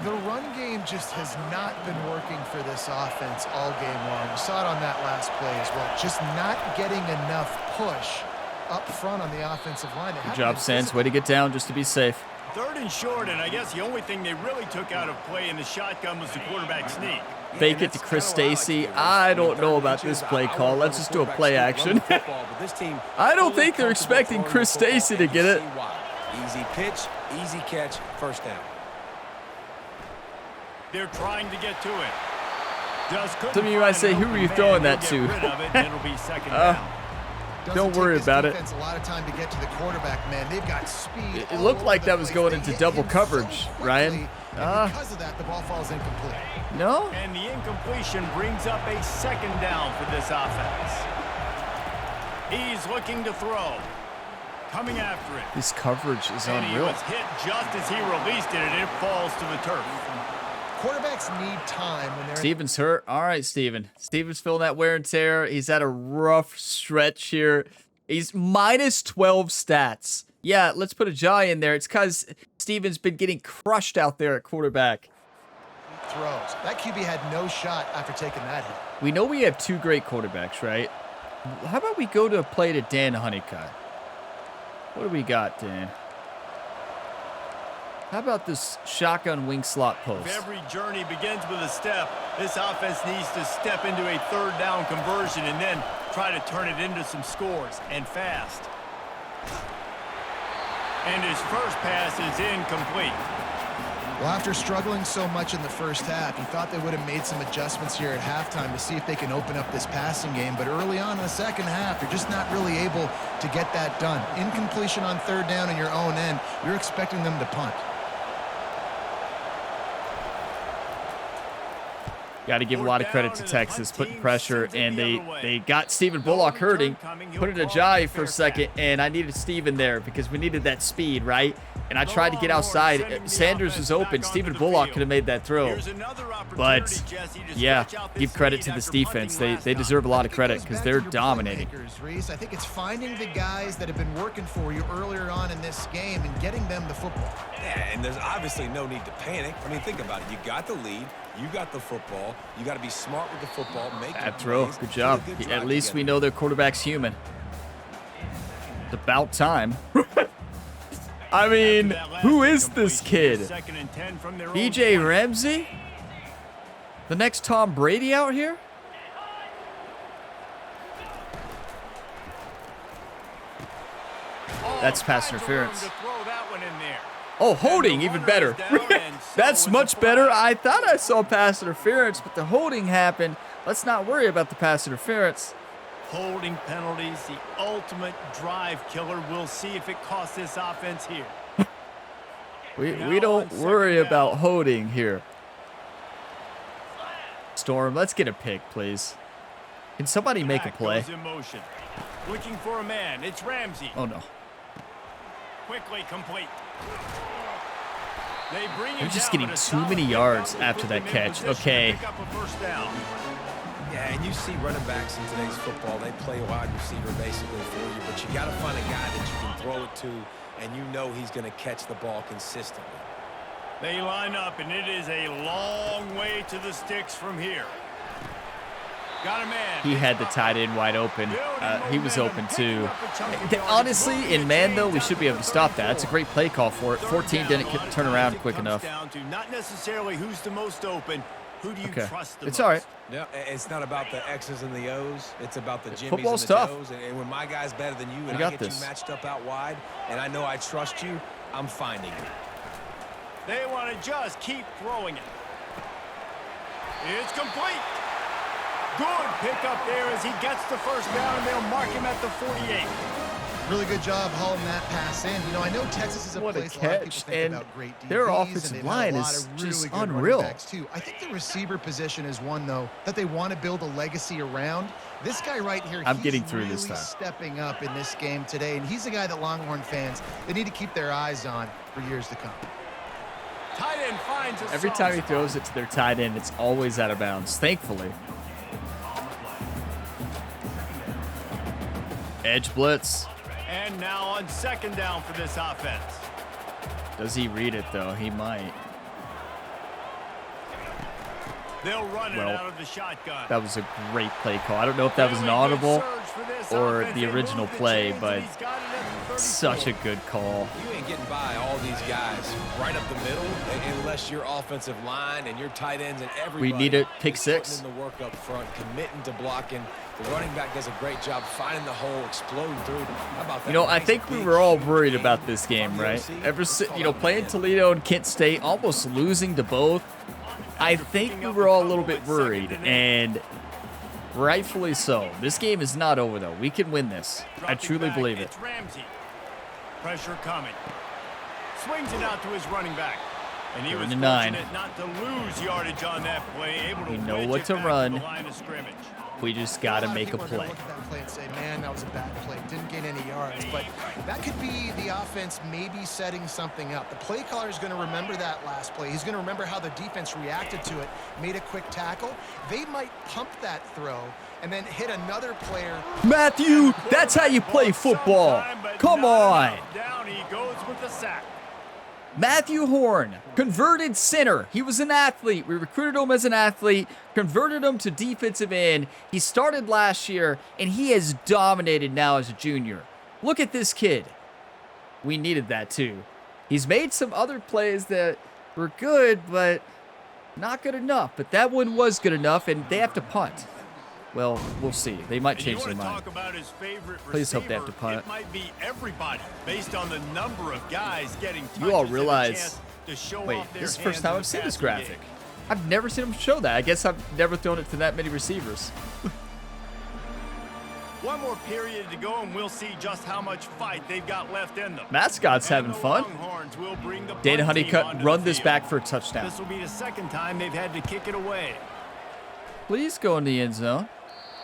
S4: The run game just has not been working for this offense all game long. You saw it on that last play as well. Just not getting enough push up front on the offensive line.
S1: Good job, Sands. Way to get down just to be safe.
S2: 3rd and short, and I guess the only thing they really took out of play in the shotgun was the quarterback sneak.
S1: Fake it to Chris Stacy. I don't know about this play call. Let's just do a play action. I don't think they're expecting Chris Stacy to get it.
S3: Easy pitch, easy catch, first down.
S2: They're trying to get to it.
S1: Some of you might say, who were you throwing that to? Don't worry about it.
S4: A lot of time to get to the quarterback, man. They've got speed.
S1: It looked like that was going into double coverage, Ryan.
S4: Because of that, the ball falls incomplete.
S1: No?
S2: And the incompletion brings up a 2nd down for this offense. He's looking to throw. Coming after it.
S1: This coverage is
S2: And he
S1: unreal.
S2: was hit just as he released it, and it falls to the turf.
S4: Quarterbacks need time when they're...
S1: Steven's hurt. All right, Steven. Steven's feeling that wear and tear. He's had a rough stretch here. He's minus 12 stats. Yeah, let's put a Jai in there. It's because Steven's been getting crushed out there at quarterback.
S4: Throws. That QB had no shot after taking that hit.
S1: We know we have 2 great quarterbacks, right? How about we go to a play to Dan Honeycutt? What do we got, Dan? How about this shotgun wing slot post?
S2: If every journey begins with a step, this offense needs to step into a 3rd down conversion and then try to turn it into some scores, and fast. And his first pass is incomplete.
S4: Well, after struggling so much in the first half, you thought they would have made some adjustments here at halftime to see if they can open up this passing game. But early on in the second half, you're just not really able to get that done. Incompletion on 3rd down in your own end, you're expecting them to punt.
S1: Got to give a lot of credit to Texas, putting pressure, and they got Stephen Bullock hurting. Put it to Jai for a second, and I needed Stephen there because we needed that speed, right? And I tried to get outside. Sanders was open. Stephen Bullock could have made that throw. But, yeah, give credit to this defense. They deserve a lot of credit because they're dominating.
S4: I think it's finding the guys that have been working for you earlier on in this game and getting them the football.
S3: Yeah, and there's obviously no need to panic. I mean, think about it. You got the lead. You got the football. You got to be smart with the football. Make
S1: Bad throw. Good job. At least we know their quarterback's human. It's about time. I mean, who is this kid? BJ Ramsey? The next Tom Brady out here? That's pass interference. Oh, holding, even better. That's much better. I thought I saw pass interference, but the holding happened. Let's not worry about the pass interference.
S2: Holding penalties, the ultimate drive killer. We'll see if it costs this offense here.
S1: We don't worry about holding here. Storm, let's get a pick, please. Can somebody make a play?
S2: Looking for a man. It's Ramsey.
S1: Oh, no.
S2: Quickly complete.
S1: They're just getting too many yards after that catch. Okay.
S3: Yeah, and you see running backs in today's football, they play wide receiver basically for you, but you got to find a guy that you can throw it to, and you know he's going to catch the ball consistently.
S2: They line up, and it is a long way to the sticks from here. Got a man.
S1: He had the tight end wide open. He was open too. Honestly, in man though, we should be able to stop that. That's a great play call for it. 14 didn't turn around quick enough.
S2: Not necessarily who's the most open. Who do you trust the most?
S1: It's all right.
S3: Yeah, it's not about the X's and the O's. It's about the Jimmies
S1: Football's
S3: and the
S1: tough.
S3: Joes. And when my guy's better than you and I get you matched up out wide, and I know I trust you, I'm finding you.
S2: They want to just keep throwing it. It's complete. Good pickup there as he gets the first down, and they'll mark him at the 48.
S4: Really good job hauling that pass in. You know, I know Texas is a
S1: what
S4: place
S1: a
S4: a lot of
S1: catch,
S4: people think
S1: and
S4: about great DBs,
S1: their
S4: and
S1: offensive
S4: they've
S1: line
S4: had a lot
S1: is
S4: of really
S1: just
S4: good running
S1: unreal.
S4: backs too. I think the receiver position is one, though, that they want to build a legacy around. This guy right here,
S1: I'm
S4: he's
S1: getting through
S4: really
S1: this time.
S4: stepping up in this game today, and he's a guy that Longhorn fans, they need to keep their eyes on for years to come.
S2: Tight end finds a
S1: Every time he throws it to their tight end, it's always out of bounds, thankfully. Edge blitz.
S2: And now on second down for this offense.
S1: Does he read it, though? He might.
S2: They'll run it out of the shotgun.
S1: That was a great play call. I don't know if that was an audible or the original play, but such a good call.
S3: You ain't getting by all these guys right up the middle unless your offensive line and your tight ends and everybody.
S1: We need a pick six.
S3: Putting in the work up front, committing to blocking. The running back does a great job finding the hole, exploding through. How about that?
S1: You know, I think we were all worried about this game, right? Ever since, you know, playing Toledo and Kent State, almost losing to both. I think we were all a little bit worried, and rightfully so. This game is not over, though. We can win this. I truly believe it.
S2: Pressure coming. Swings it out to his running back. And he was
S1: fortunate
S2: not to lose yardage on that play. Able to
S1: we know what to run.
S2: Line of scrimmage.
S1: We just got to make a play.
S4: Look at that play and say, man, that was a bad play. Didn't gain any yards. But that could be the offense maybe setting something up. The play caller is going to remember that last play. He's going to remember how the defense reacted to it, made a quick tackle. They might pump that throw and then hit another player.
S1: Matthew, that's how you play football. Come on.
S2: Down he goes with the sack.
S1: Matthew Horn, converted center. He was an athlete. We recruited him as an athlete, converted him to defensive end. He started last year, and he has dominated now as a junior. Look at this kid. We needed that too. He's made some other plays that were good, but not good enough. But that one was good enough, and they have to punt. Well, we'll see. They might change their mind. Please hope they have to punt.
S2: It might be everybody based on the number of guys getting touches.
S1: You all realize,
S2: to show
S1: wait,
S2: off their
S1: this is the first time I've seen this
S2: passing
S1: graphic.
S2: game.
S1: I've never seen him show that. I guess I've never thrown it to that many receivers.
S2: One more period to go, and we'll see just how much fight they've got left in them.
S1: Mascot's having fun. Dana Honeycutt run this back for a touchdown.
S2: This will be the second time they've had to kick it away.
S1: Please go in the end zone.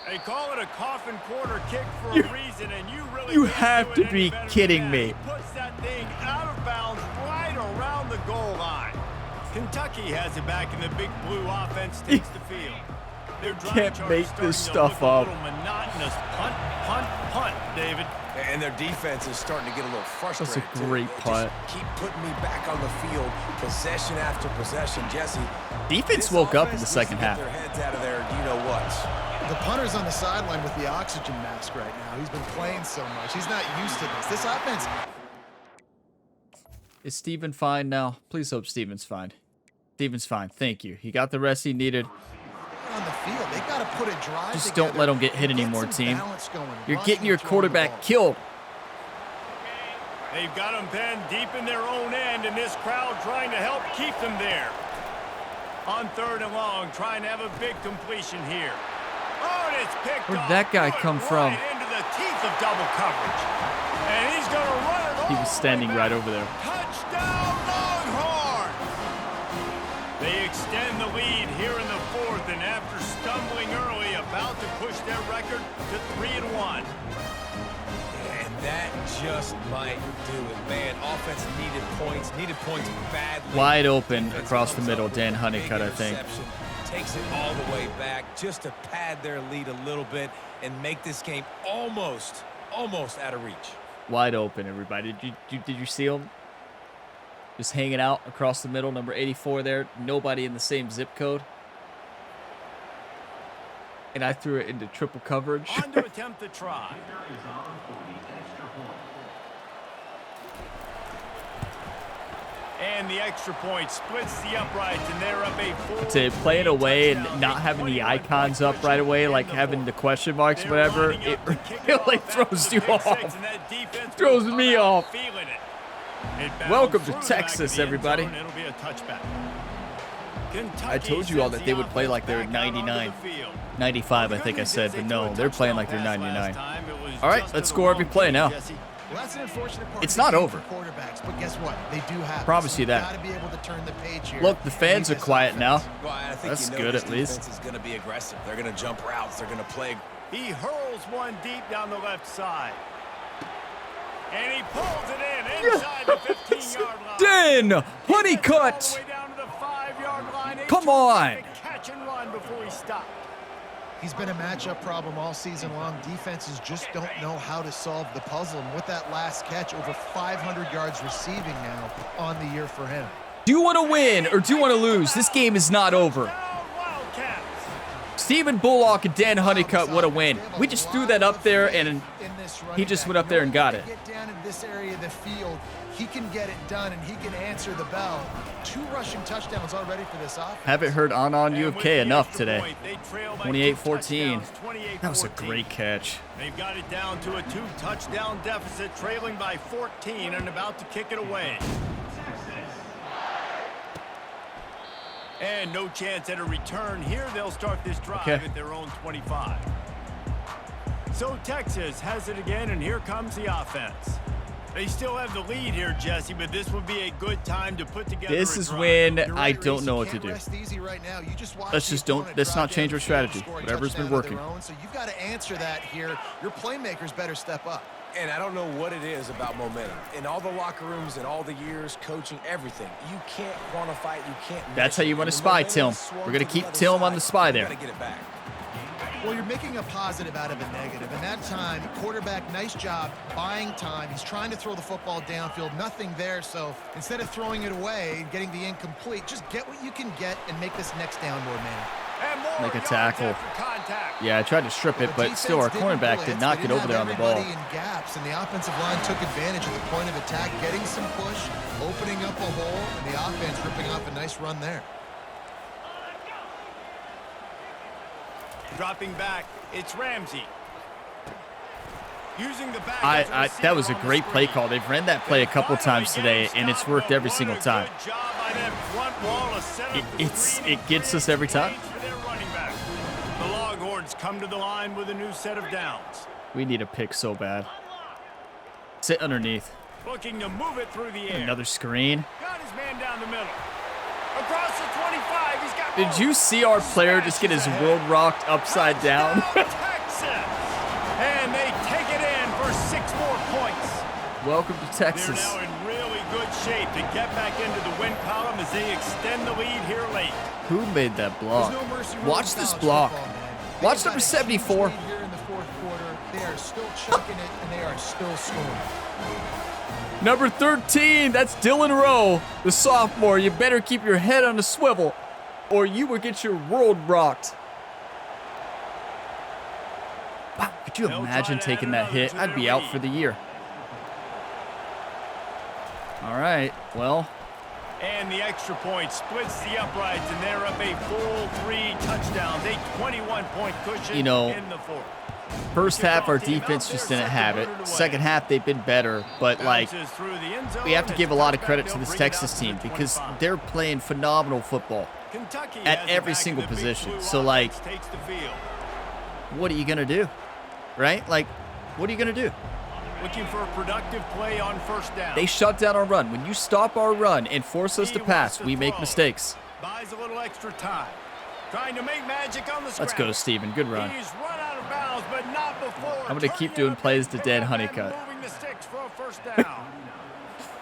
S2: They call it a coffin quarter kick for a reason, and
S1: you have to be kidding me.
S2: He puts that thing out of bounds right around the goal line. Kentucky has it back, and the big blue offense takes the field. Their drive
S1: Can't make this stuff
S2: a
S1: up.
S2: little monotonous. Punt, punt, punt, David.
S3: And their defense is starting to get a little frustrated.
S1: That's a great punt.
S3: Just keep putting me back on the field, possession after possession. Jesse,
S1: defense woke up in the second half.
S3: Their heads out of there, you know what?
S4: The punter's on the sideline with the oxygen mask right now. He's been playing so much. He's not used to this. This offense.
S1: Is Steven fine now? Please hope Steven's fine. Steven's fine. Thank you. He got the rest he needed.
S4: On the field, they got to put a drive.
S1: Just
S4: together.
S1: don't let him get hit anymore, team. You're
S4: Rushing
S1: getting your
S4: and throwing the
S1: quarterback
S4: ball.
S1: killed.
S2: They've got them pinned deep in their own end, and this crowd trying to help keep them there. On third and long, trying to have a big completion here. Oh, and it's picked
S1: Where'd
S2: off.
S1: that guy come from?
S2: Right into the teeth of double coverage. And he's going to run it all
S1: He was standing
S2: the way
S1: right
S2: back.
S1: over there.
S2: Touchdown, Longhorn! They extend the lead here in the fourth, and after stumbling early, about to push their record to 3-1.
S3: And that just might do it, man. Offense needed points badly.
S1: Wide open across the middle, Dan Honeycutt, I think.
S3: Takes it all the way back just to pad their lead a little bit and make this game almost out of reach.
S1: Wide open, everybody. Did you see him? Just hanging out across the middle, number 84 there. Nobody in the same zip code. And I threw it into triple coverage.
S2: On to attempt the try. And the extra point splits the uprights, and they're up a 4.
S1: To play it away and not having the icons up right away, like having the question marks, whatever, it really throws you off. Throws me off. Welcome to Texas, everybody.
S2: It'll be a touchback.
S1: I told you all that they would play like they're 99. 95, I think I said, but no, they're playing like they're 99. All right, let's score every play now.
S4: Well, that's an unfortunate part.
S1: It's not over.
S4: Quarterbacks, but guess what? They do have.
S1: Promise you that.
S4: Got to be able to turn the page here.
S1: Look, the fans are quiet now.
S3: Well, I think
S1: That's good, at least.
S3: Defense is going to be aggressive. They're going to jump routes. They're going to play.
S2: He hurls one deep down the left side. And he pulls it in inside the 15-yard line.
S1: Dan Honeycutt.
S2: All the way down to the 5-yard line.
S1: Come on.
S2: Catch and run before he stopped.
S4: He's been a matchup problem all season long. Defenses just don't know how to solve the puzzle. And with that last catch, over 500 yards receiving now on the year for him.
S1: Do you want to win or do you want to lose? This game is not over. Stephen Bullock and Dan Honeycutt, what a win. We just threw that up there, and he just went up there and got it.
S4: Get down in this area of the field, he can get it done, and he can answer the bell. 2 rushing touchdowns already for this offense.
S1: Haven't heard on U of K enough today. 28-14. That was a great catch.
S2: They've got it down to a 2-touchdown deficit, trailing by 14 and about to kick it away. And no chance at a return here. They'll start this drive at their own 25. So Texas has it again, and here comes the offense. They still have the lead here, Jesse, but this would be a good time to put together.
S1: This is when I don't know what to do. Let's not change our strategy. Whatever's been working.
S4: So you've got to answer that here. Your playmakers better step up.
S3: And I don't know what it is about momentum. In all the locker rooms and all the years, coaching, everything, you can't quantify it, you can't.
S1: That's how you want to spy, Tim. We're going to keep Tim on the spy there.
S3: Get it back.
S4: Well, you're making a positive out of a negative. And that time, quarterback, nice job buying time. He's trying to throw the football downfield. Nothing there. So instead of throwing it away and getting the incomplete, just get what you can get and make this next down more manageable.
S1: Make a tackle. Yeah, I tried to strip it, but still our cornerback did not get over there on the ball.
S4: In gaps, and the offensive line took advantage at the point of attack, getting some push, opening up a hole, and the offense ripping off a nice run there.
S2: Dropping back, it's Ramsey. Using the back.
S1: That was a great play call. They've ran that play a couple times today, and it's worked every single time. It gets us every time.
S2: The Longhorns come to the line with a new set of downs.
S1: We need a pick so bad. Sit underneath.
S2: Looking to move it through the air.
S1: Another screen.
S2: Got his man down the middle. Across the 25, he's got.
S1: Did you see our player just get his world rocked upside down?
S2: Texas. And they take it in for 6 more points.
S1: Welcome to Texas.
S2: They're now in really good shape to get back into the win column as they extend the lead here late.
S1: Who made that block? Watch this block. Watch number 74.
S4: Here in the fourth quarter, they are still chucking it, and they are still scoring.
S1: Number 13, that's Dylan Rowe, the sophomore. You better keep your head on a swivel, or you will get your world rocked. Wow, could you imagine taking that hit? I'd be out for the year. All right, well.
S2: And the extra point splits the uprights, and they're up a full 3 touchdowns, a 21-point cushion in the fourth.
S1: First half, our defense just didn't have it. Second half, they've been better, but like, we have to give a lot of credit to this Texas team because they're playing phenomenal football at every single position. So like, what are you gonna do, right? Like, what are you gonna do?
S2: Looking for a productive play on first down.
S1: They shut down our run. When you stop our run and force us to pass, we make mistakes.
S2: Buys a little extra time. Trying to make magic on the
S1: Let's go, Steven. Good run.
S2: He's run out of bounds, but not before.
S1: I'm going to keep doing plays to Dan Honeycutt.
S2: Moving the sticks for a first down.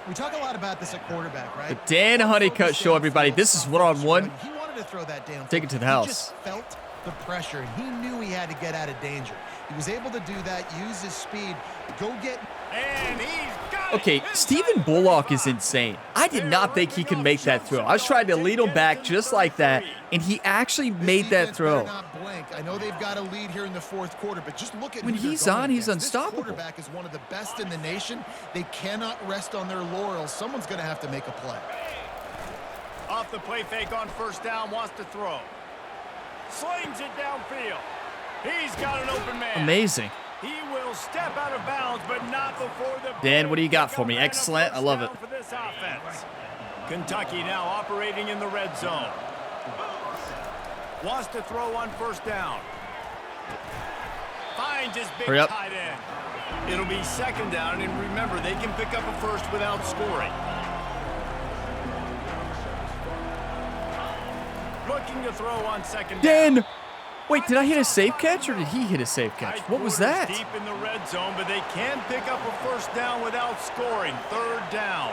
S4: We talk a lot about this at quarterback, right?
S1: The Dan Honeycutt show, everybody. This is one-on-one.
S4: He wanted to throw that down.
S1: Take it to the house.
S4: He just felt the pressure, and he knew he had to get out of danger. He was able to do that, use his speed, go get.
S2: And he's got
S1: Okay, Stephen Bullock is insane. I did not think he could make that throw. I was trying to lead him back just like that, and he actually made that throw.
S4: I know they've got a lead here in the fourth quarter, but just look at
S1: when he's on, he's unstoppable.
S4: This quarterback is one of the best in the nation. They cannot rest on their laurels. Someone's going to have to make a play.
S2: Off the play fake on first down, wants to throw. Slings it downfield. He's got an open man.
S1: Amazing.
S2: He will step out of bounds, but not before the.
S1: Dan, what do you got for me? Excellent. I love it.
S2: For this offense. Kentucky now operating in the red zone. Wants to throw on first down. Finds his big tight end. It'll be second down, and remember, they can pick up a first without scoring. Looking to throw on second down.
S1: Dan! Wait, did I hit a safe catch or did he hit a safe catch? What was that?
S2: Deep in the red zone, but they can pick up a first down without scoring. Third down.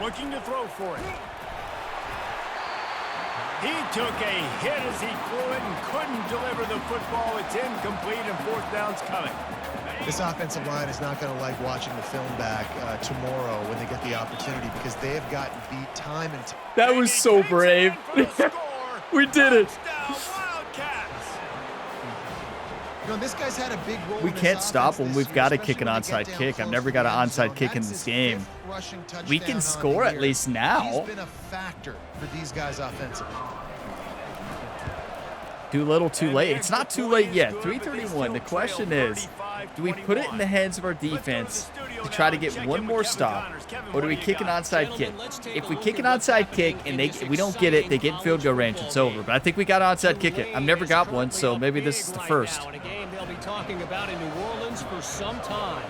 S2: looking to throw for it. He took a hit as he threw it and couldn't deliver the football. It's incomplete and fourth down's coming.
S4: This offensive line is not going to like watching the film back tomorrow when they get the opportunity because they have gotten beat time and time.
S1: That was so brave. We did it.
S4: You know, this guy's had a big role.
S1: We can't stop them. We've got to kick an onside kick. I've never got an onside kick in this game. We can score at least now.
S4: He's been a factor for these guys offensively.
S1: Too little, too late. It's not too late yet. 3:31. The question is, do we put it in the hands of our defense to try to get one more stop, or do we kick an onside kick? If we kick an onside kick and we don't get it, they get in field goal range, it's over. But I think we got an onside kick it. I've never got one, so maybe this is the first.
S5: A game they'll be talking about in New Orleans for some time.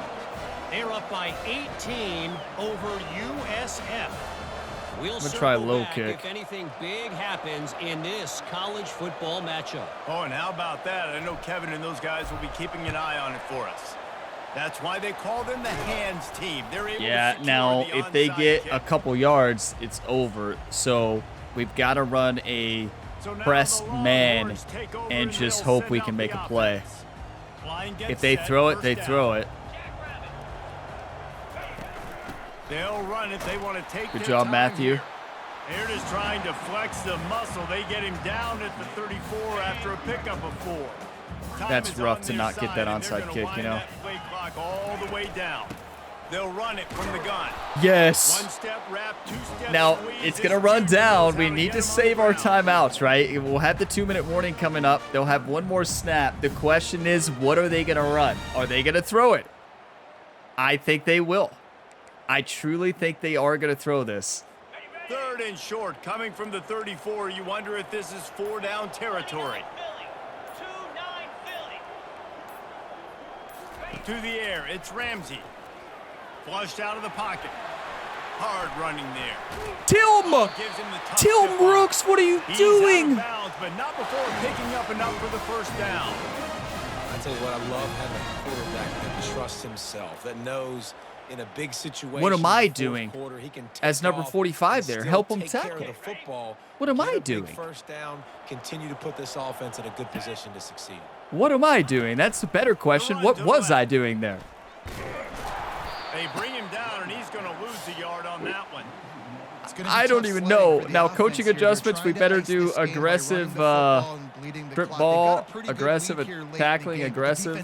S5: They're up by 18 over USF. We'll
S1: I'm gonna try a low kick.
S5: If anything big happens in this college football matchup.
S2: Oh, and how about that? I know Kevin and those guys will be keeping an eye on it for us. That's why they call them the hands team. They're able to secure
S1: now
S2: the
S1: if they
S2: onside
S1: get
S2: kick.
S1: a couple yards, it's over. So we've got to run a press man and just hope we can make a play. If they throw it, they throw it.
S2: They'll run it. They want to take
S1: Good
S2: their
S1: job,
S2: time
S1: Matthew.
S2: here. They're just trying to flex the muscle. They get him down at the 34 after a pickup of 4.
S1: That's rough to not get that onside kick, you know.
S2: Play clock all the way down. They'll run it from the gun.
S1: Yes.
S2: One step wrap, 2 steps
S1: Now,
S2: squeeze.
S1: it's
S2: This
S1: going to run
S2: defense
S1: down.
S2: knows
S1: We
S2: how to
S1: need
S2: get
S1: to
S2: him
S1: save
S2: on
S1: our
S2: the ground.
S1: timeouts, right? We'll have the 2-minute warning coming up. They'll have one more snap. The question is, what are they going to run? Are they going to throw it? I think they will. I truly think they are going to throw this.
S2: 3rd and short, coming from the 34. You wonder if this is 4-down territory. To the air, it's Ramsey. Flushed out of the pocket. Hard running there.
S1: Tilm!
S2: Gives him the tough
S1: Tilm
S2: tip.
S1: Brooks, what are you
S2: He's
S1: doing?
S2: out of bounds, but not before picking up enough for the first down.
S3: I tell you what, I love having a quarterback that trusts himself, that knows in a big situation.
S1: What am I
S3: in the fourth
S1: doing
S3: quarter, he can take
S1: as number
S3: off
S1: 45
S3: and
S1: there?
S3: still
S1: Help him
S3: take care of
S1: tackle.
S3: the football,
S1: What am
S3: get
S1: I
S3: a big
S1: doing?
S3: First down, continue to put this offense in a good position to succeed.
S1: What am I doing? That's the better question. What was I doing there?
S2: They bring him down, and he's going to lose a yard on that one.
S1: I don't even know. Now, coaching adjustments, we better do aggressive trip ball, aggressive tackling, aggressive,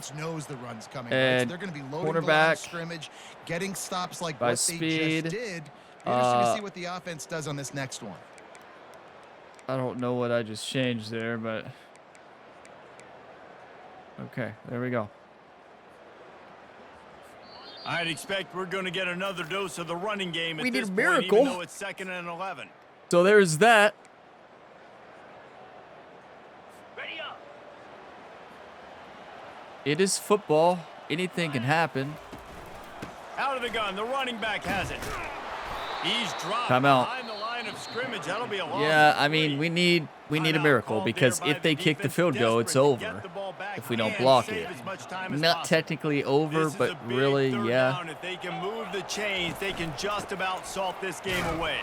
S1: and cornerback
S4: scrimmage, getting stops like
S1: by
S4: what
S1: speed.
S4: they just did. Interesting to see what the offense does on this next one.
S1: I don't know what I just changed there, but okay, there we go.
S2: I'd expect we're going to get another dose of the running game at
S1: We need
S2: this
S1: a
S2: point,
S1: miracle.
S2: even though it's 2nd and 11.
S1: So there's that. It is football. Anything can happen.
S2: Out of the gun, the running back has it. He's dropped
S1: Timeout.
S2: behind the line of scrimmage. That'll be a loss.
S1: Yeah,
S2: of
S1: I mean,
S2: 3.
S1: we need a miracle because if they kick the field goal, it's over. If we don't block it. Not technically over, but really, yeah.
S2: If they can move the chains, they can just about salt this game away.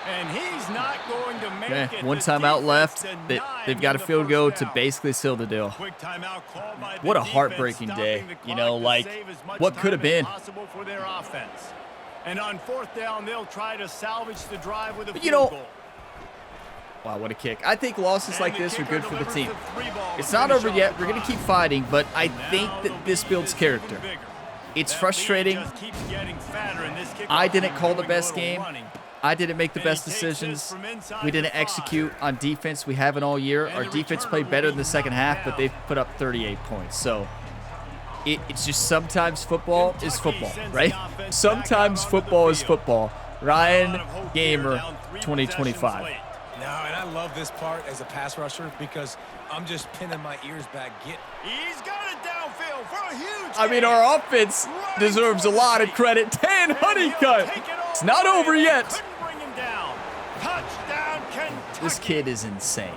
S2: And he's not going to make
S1: Okay,
S2: it.
S1: one
S2: The
S1: timeout left.
S2: defense
S1: They've
S2: denied
S1: got a
S2: him the
S1: field goal
S2: first
S1: to
S2: down.
S1: basically seal the deal.
S2: Quick timeout called by the
S1: What a
S2: defense,
S1: heartbreaking
S2: stopping
S1: day.
S2: the
S1: You
S2: clock
S1: know,
S2: to
S1: like,
S2: save as much
S1: what could have
S2: time as
S1: been?
S2: possible for their offense. And on 4th down, they'll try to salvage the drive with a
S1: But,
S2: field
S1: you know,
S2: goal.
S1: Wow, what a kick. I think losses like this are good for the team. It's
S2: It's
S1: not over yet. We're going to keep fighting, but I think that this builds character. It's frustrating. I didn't call the best game. I didn't make the best decisions. We didn't execute on defense. We haven't all year. Our defense played better in the second half, but they've put up 38 points. So it's just sometimes football is football, right? Sometimes football is football. Ryan Gamer 2025.
S3: No, and I love this part as a pass rusher because I'm just pinning my ears back.
S2: He's got it downfield for a huge
S1: I mean,
S2: gain.
S1: our offense deserves a lot of credit. 10 honeycut. It's not over yet.
S2: Couldn't bring him down. Touchdown, Kentucky.
S1: This kid is insane.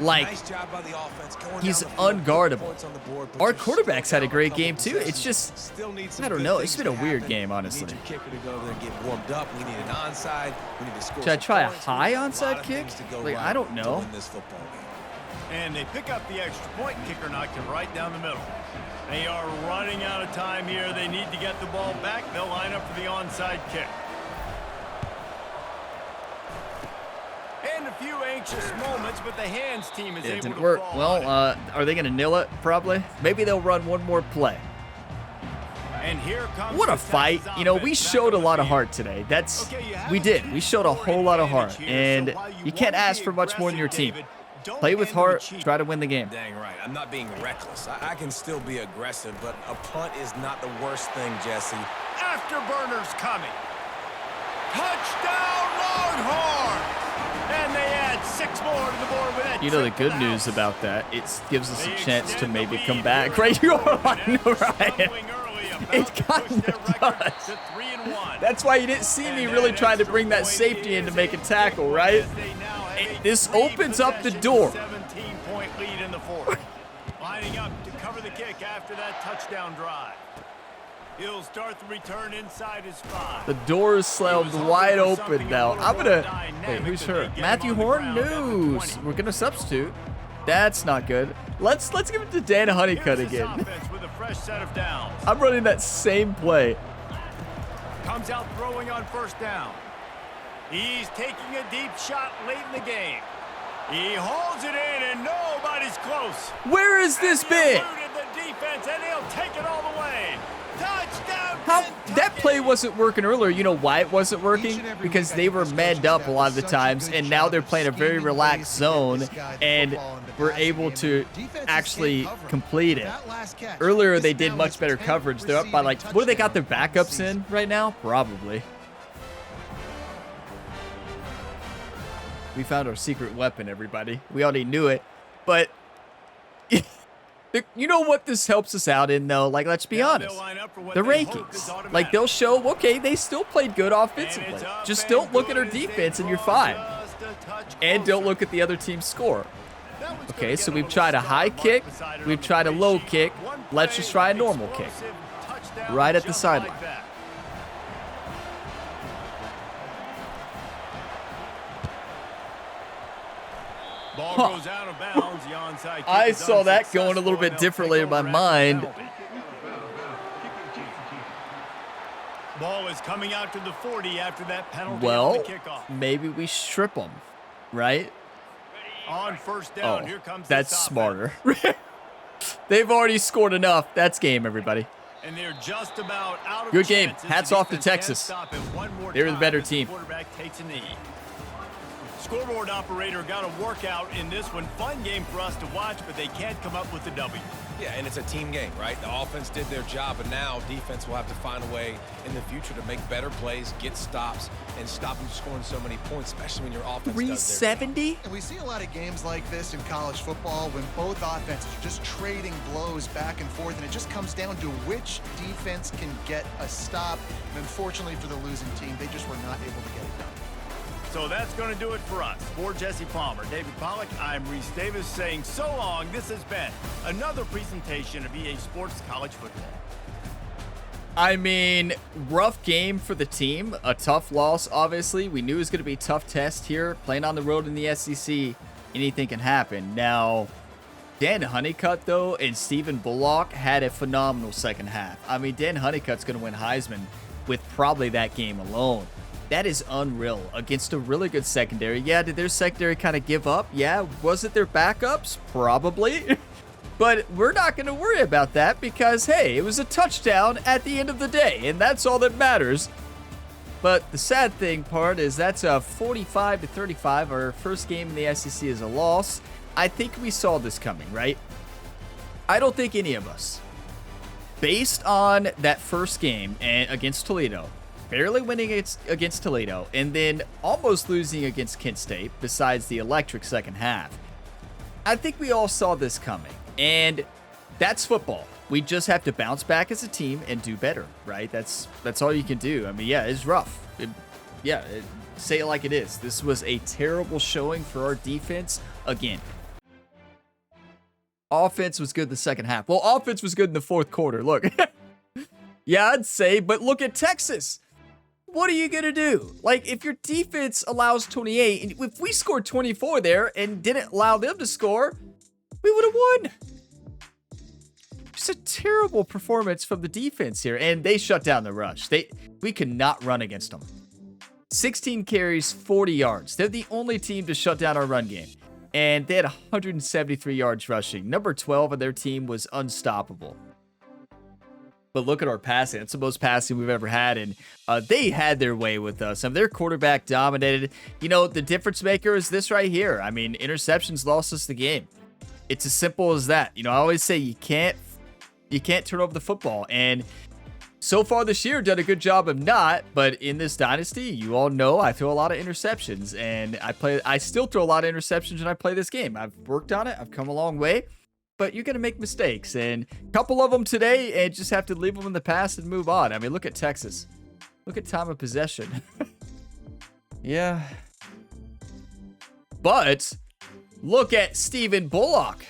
S1: Like,
S3: Nice job by the offense going
S1: he's
S3: down the field, put
S1: unguardable.
S3: points on the board, but
S1: Our
S3: you're still
S1: quarterbacks had a
S3: down
S1: great
S3: couple
S1: game too. It's
S3: possessions.
S1: just,
S3: Still need some
S1: I don't
S3: good
S1: know. It's
S3: things
S1: been a
S3: to
S1: weird
S3: happen.
S1: game, honestly.
S3: We need your kicker to go over there and get warmed up. We need an onside. We need to score.
S1: Should I
S3: some
S1: try a
S3: points.
S1: high
S3: We need a lot
S1: onside
S3: of
S1: kick?
S3: things to go
S1: Like,
S3: right
S1: I don't
S3: to
S1: know.
S3: win this football game.
S2: And they pick up the extra point. Kicker knocked it right down the middle. They are running out of time here. They need to get the ball back. They'll line up for the onside kick. And a few anxious moments, but the hands team is
S1: it
S2: able
S1: didn't
S2: to
S1: work.
S2: fall
S1: Well,
S2: on it.
S1: are they going to nil it? Probably. Maybe they'll run one more play.
S2: And here comes
S1: What
S2: the
S1: a fight.
S2: Texans
S1: You know, we
S2: offense back
S1: showed a
S2: on the
S1: lot of
S2: field.
S1: heart today. We
S2: have
S1: did. We showed a whole lot of heart.
S2: advantage here,
S1: And
S2: so while
S1: you can't
S2: wanna
S1: ask
S2: be
S1: for much more than your team.
S2: aggressive, David, don't
S1: Play with
S2: handle the
S1: heart.
S2: cheat.
S1: Try to win the game.
S3: Dang right. I'm not being reckless. I can still be aggressive, but a punt is not the worst thing, Jesse.
S2: Afterburners coming. Touchdown Longhorns! And they add 6 more to the board with that.
S1: You know the good
S2: triple
S1: news
S2: down.
S1: about that, it gives us
S2: They
S1: a chance to
S2: extend
S1: maybe
S2: the
S1: come
S2: lead
S1: back.
S2: here
S1: Right,
S2: in
S1: you
S2: the
S1: are
S2: fourth,
S1: I know,
S2: and
S1: Ryan.
S2: stumbling early, about
S1: It
S2: to
S1: kinda
S2: push their record
S1: does.
S2: to 3-1.
S1: That's why you didn't see me
S2: And
S1: really
S2: that
S1: trying to
S2: extra
S1: bring that
S2: point
S1: safety in to
S2: is
S1: make a
S2: big
S1: tackle,
S2: one
S1: right?
S2: as they now have a
S1: This opens up the
S2: 3-possession,
S1: door.
S2: 17-point lead in the fourth. Lining up to cover the kick after that touchdown drive. He'll start the return inside his 5.
S1: The door is slammed wide open now. I'm gonna. Wait, who's hurt? Matthew Horn? No. We're gonna substitute. That's not good. Let's give it to Dan Honeycutt again.
S2: With a fresh set of downs.
S1: I'm running that same play.
S2: Comes out throwing on first down. He's taking a deep shot late in the game. He hauls it in and nobody's close.
S1: Where has this
S2: And he
S1: been?
S2: eluded the defense and he'll take it all the way. Touchdown!
S1: How
S2: Kentucky!
S1: that play wasn't working earlier. You know why it wasn't working? Because they were manned up a lot of the times, and now they're playing a very relaxed zone, and we're able to actually complete it. Earlier, they did much better coverage. They're up by like, what do they got their backups in right now? Probably. We found our secret weapon, everybody. We already knew it, but you know what this helps us out in, though? Like, let's be
S2: Now
S1: honest.
S2: they'll line up for what
S1: The
S2: they hope is
S1: rankings.
S2: automatic.
S1: Like, they'll show, okay, they still played good
S2: And
S1: offensively.
S2: it's up
S1: Just
S2: and
S1: don't look at our
S2: good as they
S1: defense and you're
S2: draw
S1: fine.
S2: just a touch
S1: And don't
S2: closer.
S1: look at the other team's score.
S2: That one's gonna
S1: Okay,
S2: get
S1: so
S2: a
S1: we've
S2: little
S1: tried a
S2: star
S1: high
S2: mark
S1: kick.
S2: beside it
S1: We've
S2: on the
S1: tried a
S2: play
S1: low
S2: sheet.
S1: kick.
S2: One
S1: Let's
S2: play,
S1: just try a normal kick.
S2: explosive touchdown
S1: Right at the
S2: just
S1: sideline.
S2: like that. Ball
S1: Huh.
S2: goes out of bounds. The onside kick
S1: I
S2: is
S1: saw that going a little
S2: unsuccessful,
S1: bit
S2: and they'll
S1: differently
S2: take
S1: in my
S2: over after the
S1: mind.
S2: penalty. Ball is coming out to the 40 after that penalty on
S1: Well,
S2: the kickoff.
S1: maybe we strip them, right?
S2: On first down,
S1: Oh,
S2: here comes
S1: that's
S2: this
S1: smarter. They've already scored enough. That's game, everybody.
S2: And they're just about out of
S1: Good game.
S2: chances.
S1: Hats
S2: The
S1: off to
S2: defense can't
S1: Texas.
S2: stop it one more
S1: They were the
S2: time
S1: better
S2: as
S1: team.
S2: Quarterback takes a knee. Scoreboard operator got a workout in this one. Fun game for us to watch, but they can't come up with the W.
S3: Yeah, and it's a team game, right? The offense did their job, and now defense will have to find a way in the future to make better plays, get stops, and stop them scoring so many points, especially when your offense does their job.
S1: 370?
S4: And we see a lot of games like this in college football when both offenses are just trading blows back and forth, and it just comes down to which defense can get a stop. And unfortunately for the losing team, they just were not able to get it done.
S2: So that's going to do it for us. For Jesse Palmer, David Pollack, I'm Reese Davis saying so long. This has been another presentation of EA Sports College Football.
S1: I mean, rough game for the team. A tough loss, obviously. We knew it was going to be a tough test here. Playing on the road in the SEC, anything can happen. Now, Dan Honeycutt, though, and Stephen Bullock had a phenomenal second half. I mean, Dan Honeycutt's going to win Heisman with probably that game alone. That is unreal against a really good secondary. Yeah, did their secondary kind of give up? Yeah. Was it their backups? Probably. But we're not going to worry about that because, hey, it was a touchdown at the end of the day, and that's all that matters. But the sad thing part is that's a 45-35. Our first game in the SEC is a loss. I think we saw this coming, right? I don't think any of us. Based on that first game and against Toledo, barely winning against Toledo, and then almost losing against Kent State, besides the electric second half, I think we all saw this coming. And that's football. We just have to bounce back as a team and do better, right? That's all you can do. I mean, yeah, it's rough. Say it like it is. This was a terrible showing for our defense. Again, Offense was good the second half. Well, offense was good in the fourth quarter. Look. Yeah, I'd say, but look at Texas. What are you going to do? Like, if your defense allows 28, and if we scored 24 there and didn't allow them to score, we would have won. Just a terrible performance from the defense here, and they shut down the rush. We could not run against them. 16 carries, 40 yards. They're the only team to shut down our run game, and they had 173 yards rushing. Number 12 on their team was unstoppable. But look at our passing. That's the most passing we've ever had, and they had their way with us. I mean, their quarterback dominated. You know, the difference maker is this right here. I mean, interceptions lost us the game. It's as simple as that. You know, I always say you can't turn over the football, and so far this year, done a good job of not. But in this dynasty, you all know I throw a lot of interceptions, and I still throw a lot of interceptions when I play this game. I've worked on it. I've come a long way. But you're going to make mistakes, and a couple of them today, and just have to leave them in the past and move on. I mean, look at Texas. Look at time of possession. Yeah. But look at Stephen Bullock.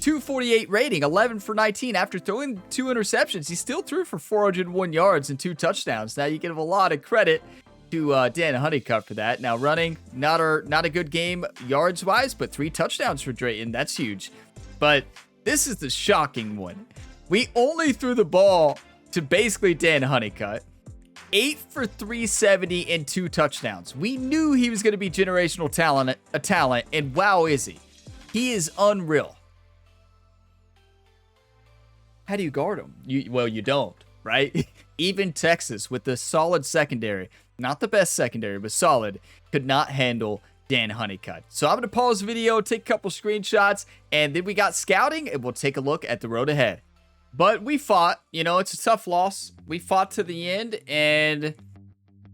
S1: 248 rating, 11 for 19. After throwing 2 interceptions, he still threw for 401 yards and 2 touchdowns. Now, you give a lot of credit to Dan Honeycutt for that. Now, running, not a good game yards-wise, but 3 touchdowns for Drayton. That's huge. But this is the shocking one. We only threw the ball to basically Dan Honeycutt. 8 for 370 and 2 touchdowns. We knew he was going to be generational talent, and wow, is he. He is unreal. How do you guard him? Well, you don't, right? Even Texas, with the solid secondary, not the best secondary, but solid, could not handle Dan Honeycutt. So I'm going to pause the video, take a couple screenshots, and then we got scouting, and we'll take a look at the road ahead. But we fought. You know, it's a tough loss. We fought to the end, and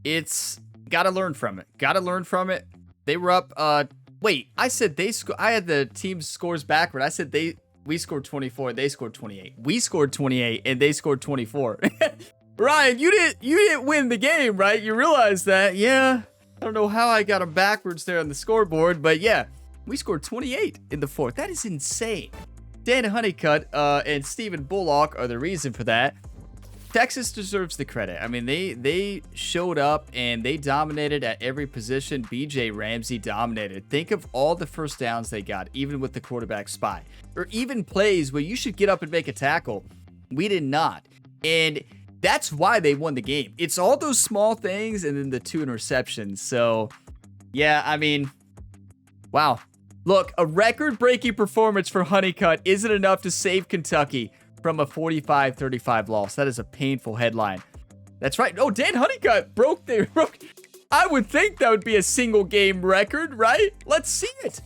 S1: it's got to learn from it. Got to learn from it. They were up. Wait, I said I had the team's scores backward. I said we scored 24. They scored 28. We scored 28, and they scored 24. Ryan, you didn't win the game, right? You realize that? Yeah. I don't know how I got them backwards there on the scoreboard, but yeah, we scored 28 in the fourth. That is insane. Dan Honeycutt and Stephen Bullock are the reason for that. Texas deserves the credit. I mean, they showed up and they dominated at every position. BJ Ramsey dominated. Think of all the first downs they got, even with the quarterback spy, or even plays where you should get up and make a tackle. We did not. And that's why they won the game. It's all those small things and then the 2 interceptions. So, yeah, I mean, wow. Look, a record-breaking performance for Honeycutt isn't enough to save Kentucky from a 45-35 loss. That is a painful headline. That's right. Oh, Dan Honeycutt broke. I would think that would be a single-game record, right? Let's see it.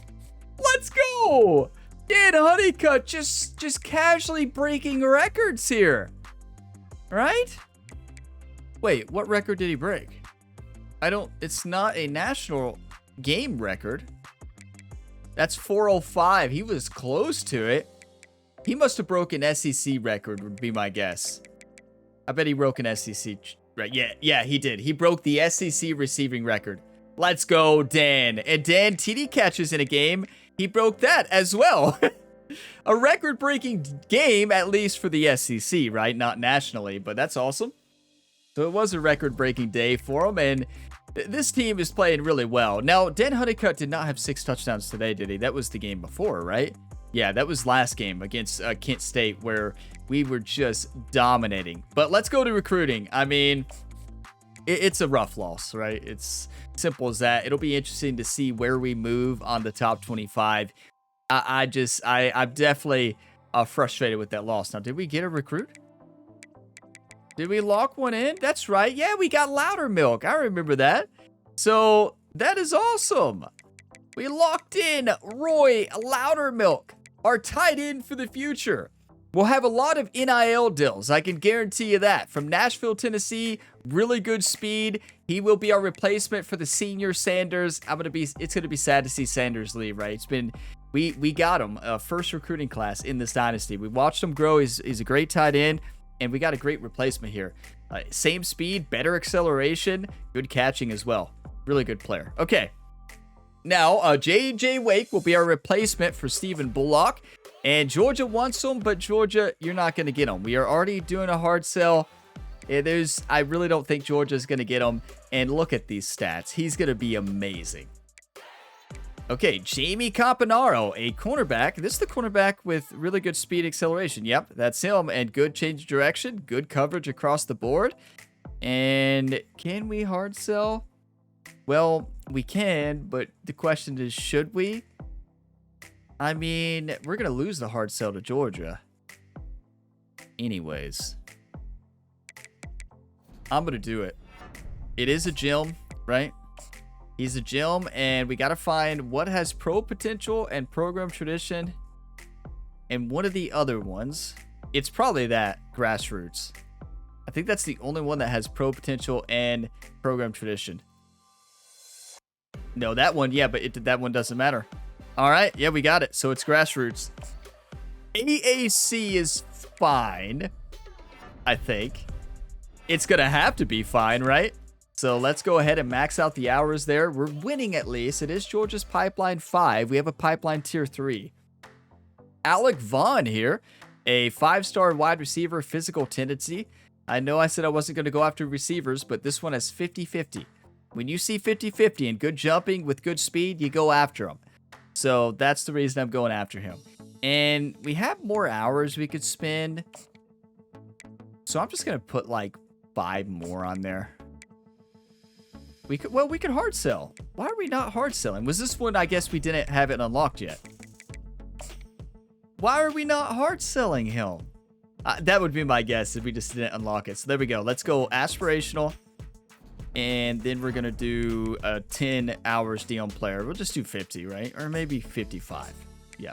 S1: Let's go. Dan Honeycutt just casually breaking records here. Right? Wait, what record did he break? It's not a national game record. That's 405. He was close to it. He must have broken SEC record, would be my guess. I bet he broke an SEC. Right? Yeah, he did. He broke the SEC receiving record. Let's go, Dan. And Dan, TD catches in a game. He broke that as well. A record-breaking game, at least for the SEC, right? Not nationally, but that's awesome. So it was a record-breaking day for him, and this team is playing really well. Now, Dan Honeycutt did not have 6 touchdowns today, did he? That was the game before, right? Yeah, that was last game against Kent State, where we were just dominating. But let's go to recruiting. I mean, it's a rough loss, right? It's simple as that. It'll be interesting to see where we move on the top 25. I'm definitely frustrated with that loss. Now, did we get a recruit? Did we lock one in? That's right. Yeah, we got Loudermilk. I remember that. So that is awesome. We locked in Roy Loudermilk, our tight end for the future. We'll have a lot of NIL deals. I can guarantee you that. From Nashville, Tennessee, really good speed. He will be our replacement for the senior Sanders. It's gonna be sad to see Sanders leave, right? We got him, first recruiting class in this dynasty. We watched him grow. He's a great tight end, and we got a great replacement here. Same speed, better acceleration, good catching as well. Really good player. Okay. Now, J.J. Wake will be our replacement for Stephen Bullock. And Georgia wants them, but Georgia, you're not going to get them. We are already doing a hard sell. I really don't think Georgia's going to get them. And look at these stats. He's going to be amazing. Okay, Jamie Campanaro, a cornerback. This is the cornerback with really good speed acceleration. Yep, that's him. And good change of direction. Good coverage across the board. And can we hard sell? Well, we can, but the question is, should we? I mean, we're going to lose the hard sell to Georgia. Anyways, I'm going to do it. It is a gem, right? He's a gem, and we got to find what has pro potential and program tradition. And one of the other ones, it's probably that grassroots. I think that's the only one that has pro potential and program tradition. No, that one, yeah, but that one doesn't matter. All right, yeah, we got it. So it's grassroots. AAC is fine, I think. It's going to have to be fine, right? So let's go ahead and max out the hours there. We're winning at least. It is Georgia's Pipeline 5. We have a Pipeline Tier 3. Alec Vaughn here, a 5-star wide receiver, physical tendency. I know I said I wasn't going to go after receivers, but this one has 50-50. When you see 50-50 and good jumping with good speed, you go after him. So that's the reason I'm going after him. And we have more hours we could spend. So I'm just going to put like 5 more on there. We could hard sell. Why are we not hard selling? Was this one, I guess we didn't have it unlocked yet. Why are we not hard selling him? That would be my guess if we just didn't unlock it. So there we go. Let's go aspirational. And then we're going to do a 10 hours Dion player. We'll just do 50, right? Or maybe 55. Yeah.